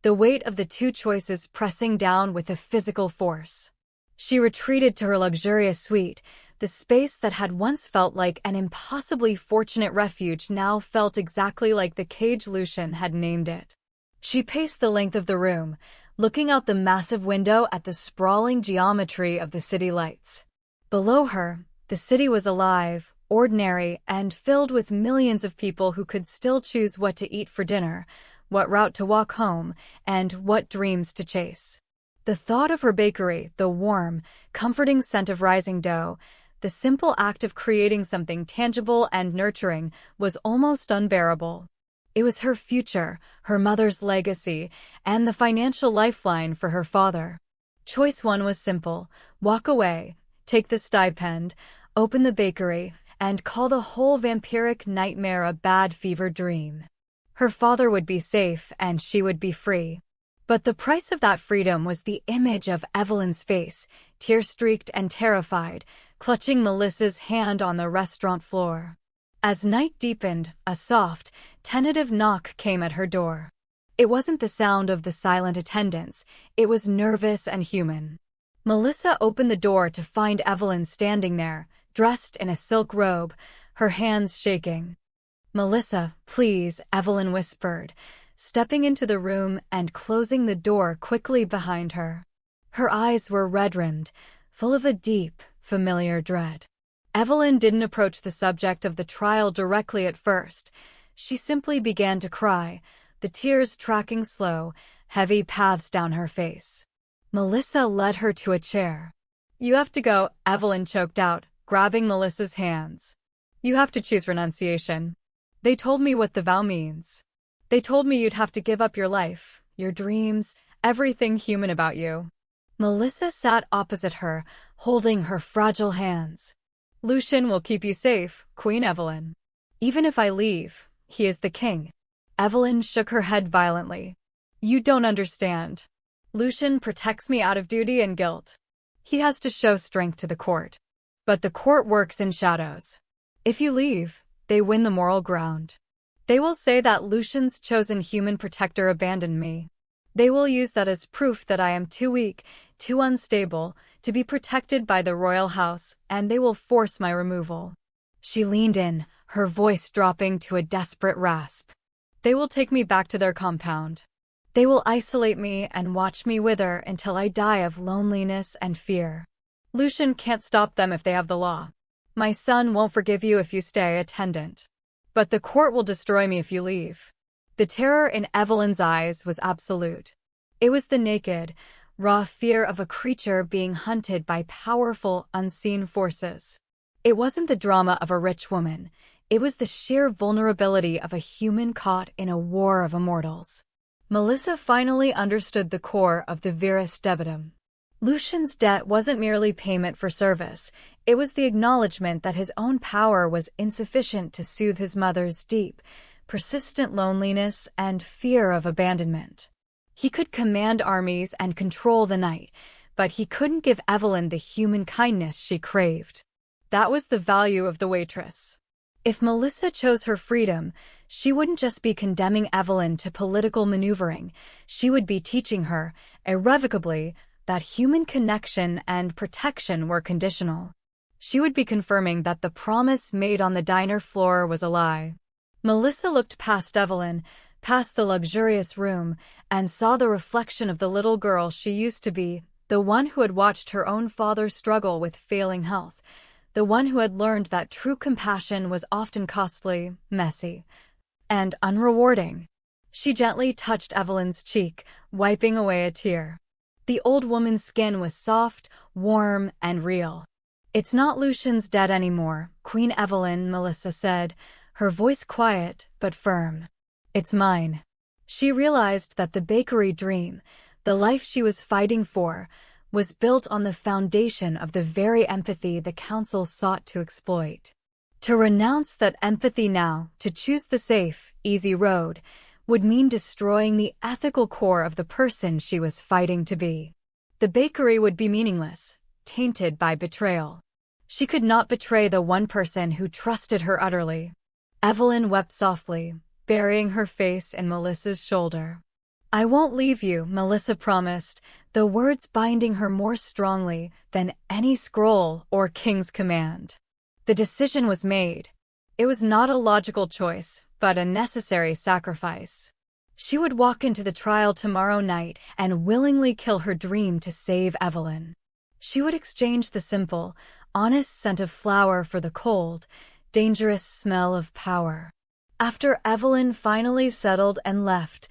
the weight of the two choices pressing down with a physical force. She retreated to her luxurious suite. The space that had once felt like an impossibly fortunate refuge now felt exactly like the cage Lucian had named it. She paced the length of the room, looking out the massive window at the sprawling geometry of the city lights. Below her, the city was alive, ordinary, and filled with millions of people who could still choose what to eat for dinner, what route to walk home, and what dreams to chase. The thought of her bakery, the warm, comforting scent of rising dough, the simple act of creating something tangible and nurturing was almost unbearable. It was her future, her mother's legacy, and the financial lifeline for her father. Choice one was simple: walk away, take the stipend, open the bakery, and call the whole vampiric nightmare a bad fever dream. Her father would be safe and she would be free. But the price of that freedom was the image of Evelyn's face, tear-streaked and terrified, clutching Melissa's hand on the restaurant floor. As night deepened, a soft, tentative knock came at her door. It wasn't the sound of the silent attendants, it was nervous and human. Melissa opened the door to find Evelyn standing there, dressed in a silk robe, her hands shaking. "Melissa, please," Evelyn whispered, stepping into the room and closing the door quickly behind her. Her eyes were red-rimmed, full of a deep, familiar dread. Evelyn didn't approach the subject of the trial directly at first. She simply began to cry, the tears tracking slow, heavy paths down her face. Melissa led her to a chair. "You have to go," Evelyn choked out, grabbing Melissa's hands. "You have to choose renunciation. They told me what the vow means. They told me you'd have to give up your life, your dreams, everything human about you." Melissa sat opposite her, holding her fragile hands. "Lucian will keep you safe, Queen Evelyn. Even if I leave, he is the king." Evelyn shook her head violently. "You don't understand. Lucian protects me out of duty and guilt. He has to show strength to the court. But the court works in shadows. If you leave, they win the moral ground. They will say that Lucian's chosen human protector abandoned me. They will use that as proof that I am too weak, too unstable, to be protected by the royal house, and they will force my removal." She leaned in, her voice dropping to a desperate rasp. "They will take me back to their compound. They will isolate me and watch me wither until I die of loneliness and fear. Lucian can't stop them if they have the law. My son won't forgive you if you stay, attendant. But the court will destroy me if you leave." The terror in Evelyn's eyes was absolute. It was the naked, raw fear of a creature being hunted by powerful, unseen forces. It wasn't the drama of a rich woman. It was the sheer vulnerability of a human caught in a war of immortals. Melissa finally understood the core of the Virus Debitum. Lucian's debt wasn't merely payment for service. It was the acknowledgement that his own power was insufficient to soothe his mother's deep, persistent loneliness and fear of abandonment. He could command armies and control the night, but he couldn't give Evelyn the human kindness she craved. That was the value of the Waitress. If Melissa chose her freedom, she wouldn't just be condemning Evelyn to political maneuvering, she would be teaching her, irrevocably, that human connection and protection were conditional. She would be confirming that the promise made on the diner floor was a lie. Melissa looked past Evelyn, past the luxurious room, and saw the reflection of the little girl she used to be, the one who had watched her own father struggle with failing health, the one who had learned that true compassion was often costly, messy, and unrewarding. She gently touched Evelyn's cheek, wiping away a tear. The old woman's skin was soft, warm, and real. "It's not Lucian's debt anymore, Queen Evelyn," Melissa said, her voice quiet but firm. "It's mine." She realized that the bakery dream, the life she was fighting for, was built on the foundation of the very empathy the council sought to exploit. To renounce that empathy now, to choose the safe, easy road, would mean destroying the ethical core of the person she was fighting to be. The bakery would be meaningless, tainted by betrayal. She could not betray the one person who trusted her utterly. Evelyn wept softly, burying her face in Melissa's shoulder. "I won't leave you," Melissa promised, the words binding her more strongly than any scroll or king's command. The decision was made. It was not a logical choice, but a necessary sacrifice. She would walk into the trial tomorrow night and willingly kill her dream to save Evelyn. She would exchange the simple, honest scent of flour for the cold, dangerous smell of power. After Evelyn finally settled and left,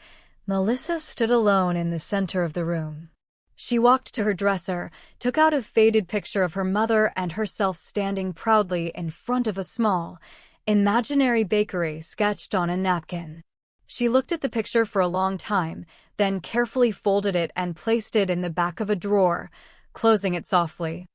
Melissa stood alone in the center of the room. She walked to her dresser, took out a faded picture of her mother and herself standing proudly in front of a small, imaginary bakery sketched on a napkin. She looked at the picture for a long time, then carefully folded it and placed it in the back of a drawer, closing it softly.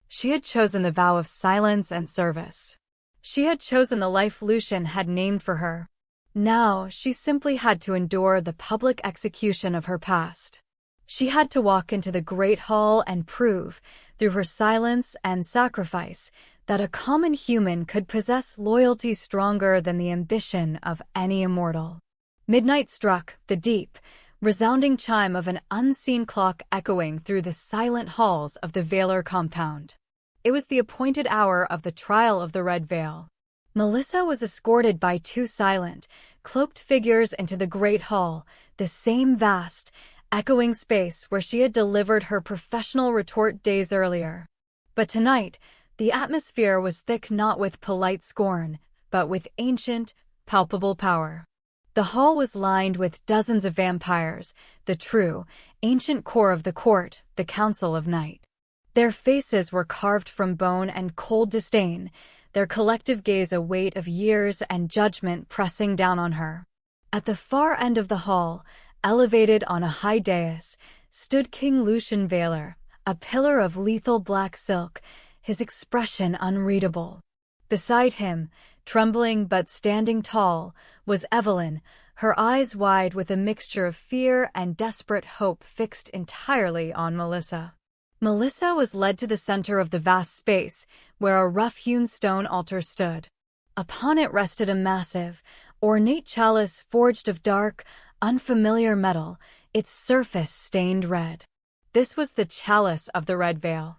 She had chosen the vow of silence and service. She had chosen the life Lucian had named for her. Now, she simply had to endure the public execution of her past. She had to walk into the Great Hall and prove, through her silence and sacrifice, that a common human could possess loyalty stronger than the ambition of any immortal. Midnight struck, the deep, resounding chime of an unseen clock echoing through the silent halls of the Valor compound. It was the appointed hour of the trial of the Red Veil. Melissa was escorted by two silent, cloaked figures into the Great Hall, the same vast, echoing space where she had delivered her professional retort days earlier. But tonight, the atmosphere was thick not with polite scorn, but with ancient, palpable power. The hall was lined with dozens of vampires, the true, ancient core of the court, the Council of Night. Their faces were carved from bone and cold disdain, their collective gaze a weight of years and judgment pressing down on her. At the far end of the hall, elevated on a high dais, stood King Lucian Valor, a pillar of lethal black silk, his expression unreadable. Beside him, trembling but standing tall, was Evelyn, her eyes wide with a mixture of fear and desperate hope fixed entirely on Melissa. Melissa was led to the center of the vast space, where a rough-hewn stone altar stood. Upon it rested a massive, ornate chalice forged of dark, unfamiliar metal, its surface stained red. This was the chalice of the Red Veil.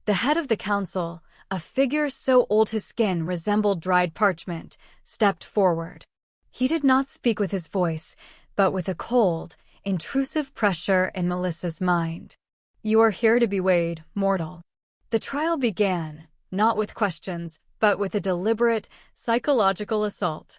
The head of the council, a figure so old his skin resembled dried parchment, stepped forward. He did not speak with his voice, but with a cold, intrusive pressure in Melissa's mind. "You are here to be weighed, mortal." The trial began, not with questions, but with a deliberate, psychological assault.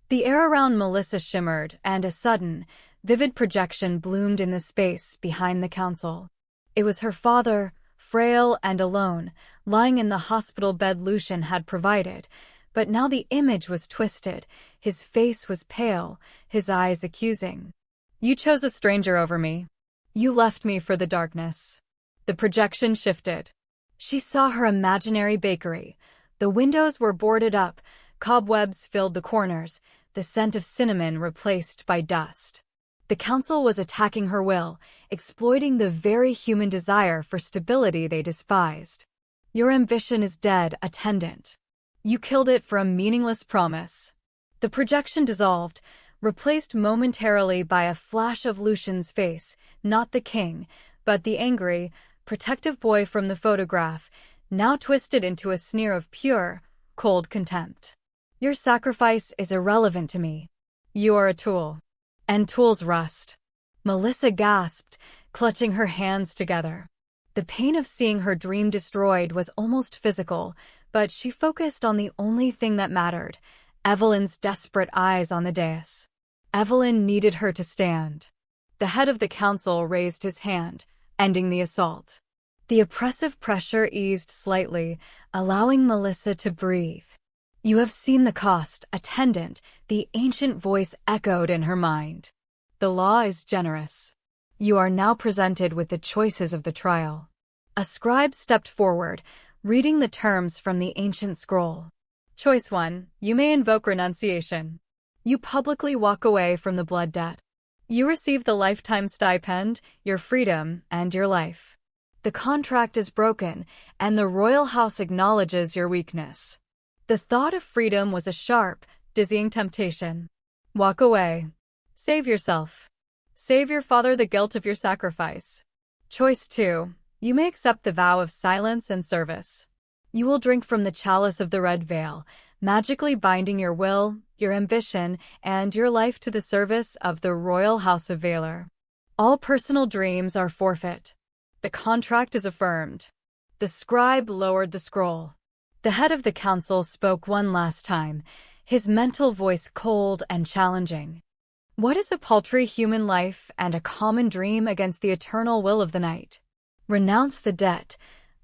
The air around Melissa shimmered, and a sudden, vivid projection bloomed in the space behind the council. It was her father, frail and alone, lying in the hospital bed Lucian had provided, but now the image was twisted, his face was pale, his eyes accusing. You chose a stranger over me. You left me for the darkness. The projection shifted. She saw her imaginary bakery. The windows were boarded up, cobwebs filled the corners, the scent of cinnamon replaced by dust. The council was attacking her will, exploiting the very human desire for stability they despised. Your ambition is dead, attendant. You killed it for a meaningless promise. The projection dissolved, replaced momentarily by a flash of Lucian's face, not the king, but the angry, protective boy from the photograph, now twisted into a sneer of pure, cold contempt. Your sacrifice is irrelevant to me. You are a tool. And tools rust. Melissa gasped, clutching her hands together. The pain of seeing her dream destroyed was almost physical, but she focused on the only thing that mattered, Evelyn's desperate eyes on the dais. Evelyn needed her to stand. The head of the council raised his hand, ending the assault. The oppressive pressure eased slightly, allowing Melissa to breathe. You have seen the cost, attendant, the ancient voice echoed in her mind. The law is generous. You are now presented with the choices of the trial. A scribe stepped forward, reading the terms from the ancient scroll. Choice 1, you may invoke renunciation. You publicly walk away from the blood debt. You receive the lifetime stipend, your freedom, and your life. The contract is broken, and the royal house acknowledges your weakness. The thought of freedom was a sharp, dizzying temptation. Walk away. Save yourself. Save your father the guilt of your sacrifice. Choice 2. You may accept the vow of silence and service. You will drink from the chalice of the red veil, magically binding your will, your ambition, and your life to the service of the royal house of Valor. All personal dreams are forfeit. The contract is affirmed. The scribe lowered the scroll. The head of the council spoke one last time, his mental voice cold and challenging. What is a paltry human life and a common dream against the eternal will of the night? Renounce the debt,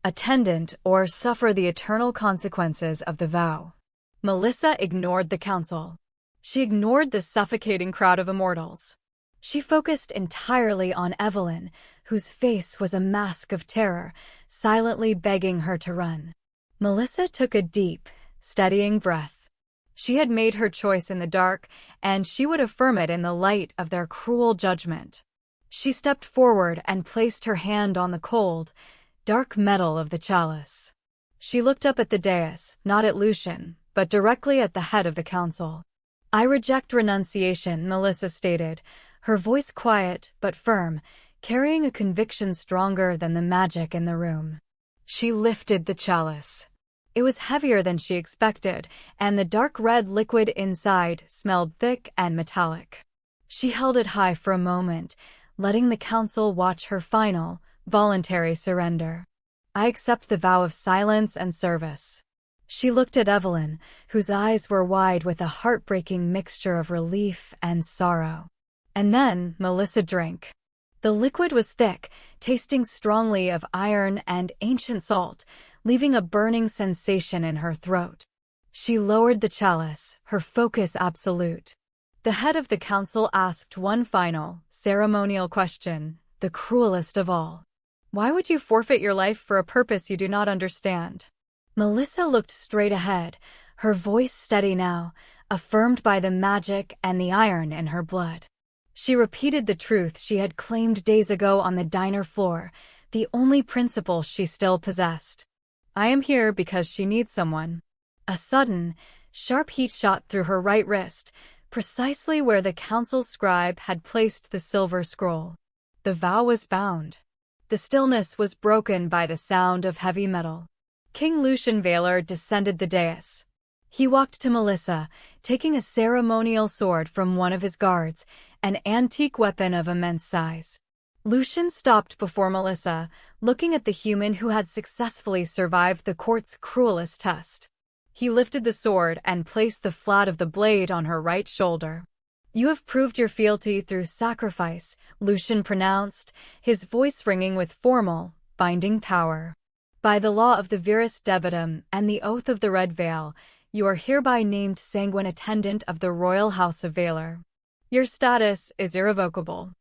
attendant, or suffer the eternal consequences of the vow. Melissa ignored the council. She ignored the suffocating crowd of immortals. She focused entirely on Evelyn, whose face was a mask of terror, silently begging her to run. Melissa took a deep, steadying breath. She had made her choice in the dark, and she would affirm it in the light of their cruel judgment. She stepped forward and placed her hand on the cold, dark metal of the chalice. She looked up at the dais, not at Lucian, but directly at the head of the council. I reject renunciation, Melissa stated, her voice quiet but firm, carrying a conviction stronger than the magic in the room. She lifted the chalice. It was heavier than she expected, and the dark red liquid inside smelled thick and metallic. She held it high for a moment, letting the council watch her final, voluntary surrender. I accept the vow of silence and service. She looked at Evelyn, whose eyes were wide with a heartbreaking mixture of relief and sorrow. And then Melissa drank. The liquid was thick, tasting strongly of iron and ancient salt, leaving a burning sensation in her throat. She lowered the chalice, her focus absolute. The head of the council asked one final, ceremonial question, the cruelest of all. Why would you forfeit your life for a purpose you do not understand? Melissa looked straight ahead, her voice steady now, affirmed by the magic and the iron in her blood. She repeated the truth she had claimed days ago on the diner floor, the only principle she still possessed. I am here because she needs someone. A sudden, sharp heat shot through her right wrist, precisely where the council scribe had placed the silver scroll. The vow was bound. The stillness was broken by the sound of heavy metal. King Lucian Valor descended the dais. He walked to Melissa, taking a ceremonial sword from one of his guards, an antique weapon of immense size. Lucian stopped before Melissa, looking at the human who had successfully survived the court's cruelest test. He lifted the sword and placed the flat of the blade on her right shoulder. You have proved your fealty through sacrifice, Lucian pronounced, his voice ringing with formal, binding power. By the law of the Virus Debitum and the oath of the Red Veil, you are hereby named sanguine attendant of the royal house of Valor. Your status is irrevocable.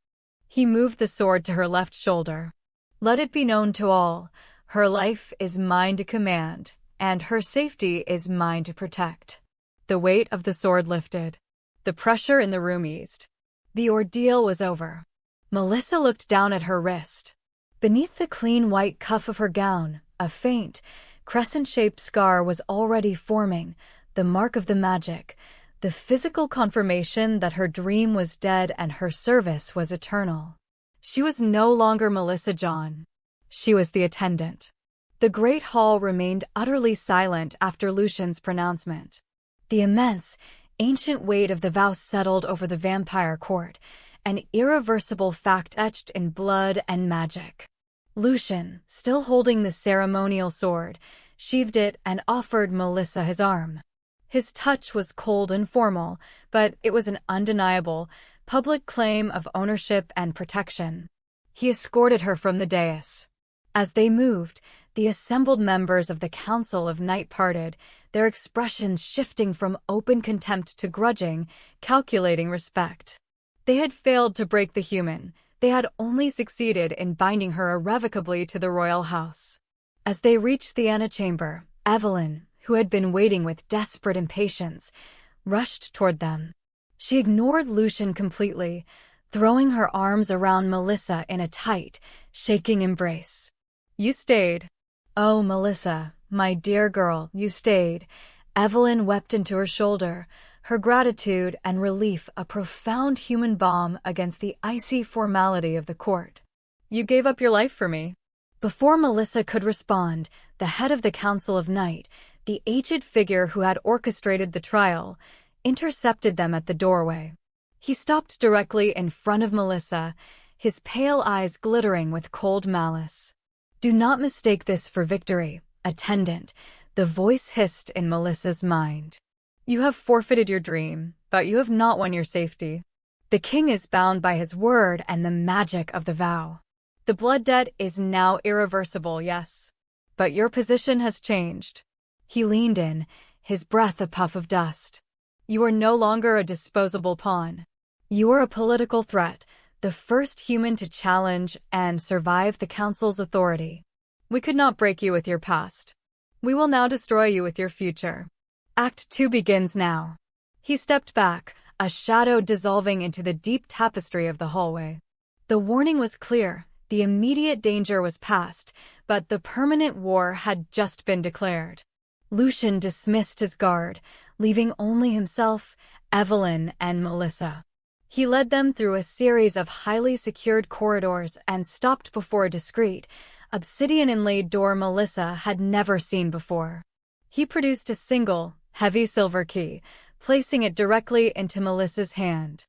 He moved the sword to her left shoulder. Let it be known to all, her life is mine to command, and her safety is mine to protect. The weight of the sword lifted. The pressure in the room eased. The ordeal was over. Melissa looked down at her wrist. Beneath the clean white cuff of her gown, a faint, crescent-shaped scar was already forming, the mark of the magic, the physical confirmation that her dream was dead and her service was eternal. She was no longer Melissa John. She was the attendant. The great hall remained utterly silent after Lucian's pronouncement. The immense, ancient weight of the vow settled over the vampire court, an irreversible fact etched in blood and magic. Lucian, still holding the ceremonial sword, sheathed it and offered Melissa his arm. His touch was cold and formal, but it was an undeniable, public claim of ownership and protection. He escorted her from the dais. As they moved, the assembled members of the Council of Night parted, their expressions shifting from open contempt to grudging, calculating respect. They had failed to break the human. They had only succeeded in binding her irrevocably to the royal house. As they reached the antechamber, Evelyn, who had been waiting with desperate impatience, rushed toward them. She ignored Lucian completely, throwing her arms around Melissa in a tight, shaking embrace. You stayed. Oh, Melissa, my dear girl, you stayed. Evelyn wept into her shoulder, her gratitude and relief a profound human balm against the icy formality of the court. You gave up your life for me. Before Melissa could respond, the head of the Council of Night, the aged figure who had orchestrated the trial, intercepted them at the doorway. He stopped directly in front of Melissa, his pale eyes glittering with cold malice. Do not mistake this for victory, attendant, the voice hissed in Melissa's mind. You have forfeited your dream, but you have not won your safety. The king is bound by his word and the magic of the vow. The blood debt is now irreversible, yes. But your position has changed. He leaned in, his breath a puff of dust. You are no longer a disposable pawn. You are a political threat, the first human to challenge and survive the Council's authority. We could not break you with your past. We will now destroy you with your future. Act 2 begins now. He stepped back, a shadow dissolving into the deep tapestry of the hallway. The warning was clear, the immediate danger was past, but the permanent war had just been declared. Lucian dismissed his guard, leaving only himself, Evelyn, and Melissa. He led them through a series of highly secured corridors and stopped before a discreet, obsidian-inlaid door Melissa had never seen before. He produced a single, heavy silver key, placing it directly into Melissa's hand.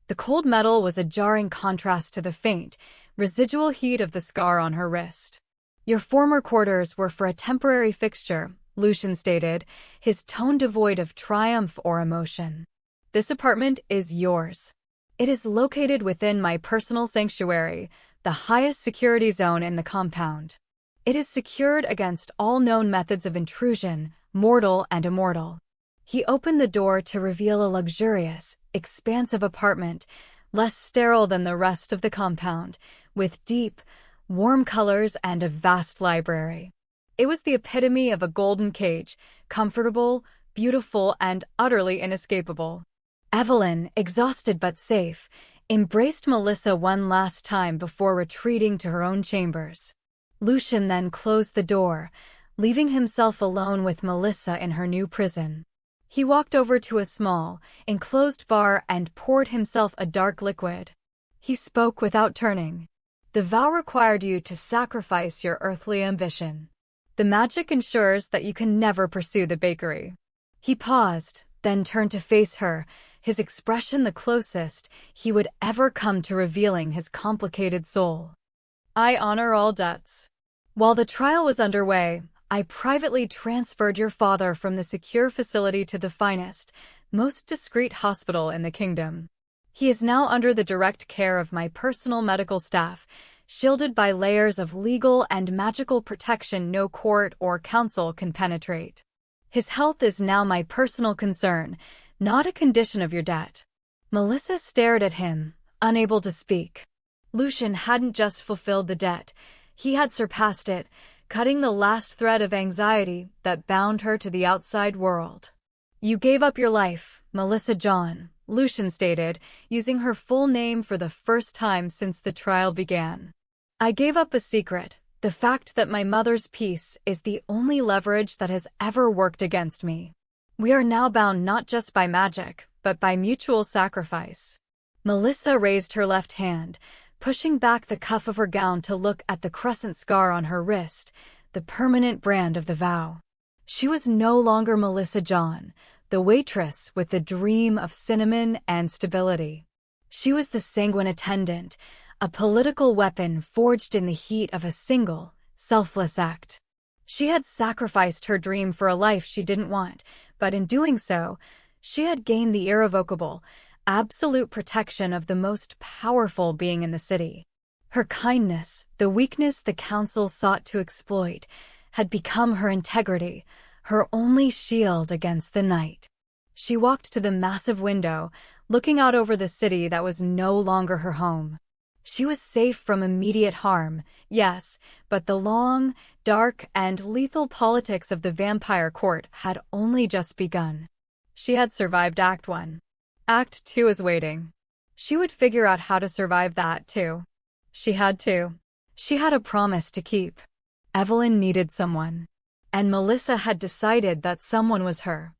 The cold metal was a jarring contrast to the faint, residual heat of the scar on her wrist. Your former quarters were for a temporary fixture, Lucian stated, his tone devoid of triumph or emotion. This apartment is yours. It is located within my personal sanctuary, the highest security zone in the compound. It is secured against all known methods of intrusion, mortal and immortal. He opened the door to reveal a luxurious, expansive apartment, less sterile than the rest of the compound, with deep, warm colors and a vast library. It was the epitome of a golden cage, comfortable, beautiful, and utterly inescapable. Evelyn, exhausted but safe, embraced Melissa one last time before retreating to her own chambers. Lucian then closed the door, leaving himself alone with Melissa in her new prison. He walked over to a small, enclosed bar and poured himself a dark liquid. He spoke without turning. The vow required you to sacrifice your earthly ambition. The magic ensures that you can never pursue the bakery. He paused, then turned to face her, his expression the closest he would ever come to revealing his complicated soul. I honor all debts. While the trial was underway, I privately transferred your father from the secure facility to the finest, most discreet hospital in the kingdom. He is now under the direct care of my personal medical staff, shielded by layers of legal and magical protection no court or council can penetrate. His health is now my personal concern, not a condition of your debt." Melissa stared at him, unable to speak. Lucian hadn't just fulfilled the debt, he had surpassed it, cutting the last thread of anxiety that bound her to the outside world. "You gave up your life, Melissa John," Lucian stated, using her full name for the first time since the trial began. "I gave up a secret, the fact that my mother's peace is the only leverage that has ever worked against me. We are now bound not just by magic, but by mutual sacrifice." Melissa raised her left hand, pushing back the cuff of her gown to look at the crescent scar on her wrist, the permanent brand of the vow. She was no longer Melissa John, the waitress with the dream of cinnamon and stability. She was the sanguine attendant, a political weapon forged in the heat of a single, selfless act. She had sacrificed her dream for a life she didn't want, but in doing so, she had gained the irrevocable, absolute protection of the most powerful being in the city. Her kindness, the weakness the council sought to exploit, had become her integrity, her only shield against the night. She walked to the massive window, looking out over the city that was no longer her home. She was safe from immediate harm, yes, but the long, dark, and lethal politics of the vampire court had only just begun. She had survived Act 1. Act 2 is waiting. She would figure out how to survive that, too. She had to. She had a promise to keep. Evelyn needed someone. And Melissa had decided that someone was her.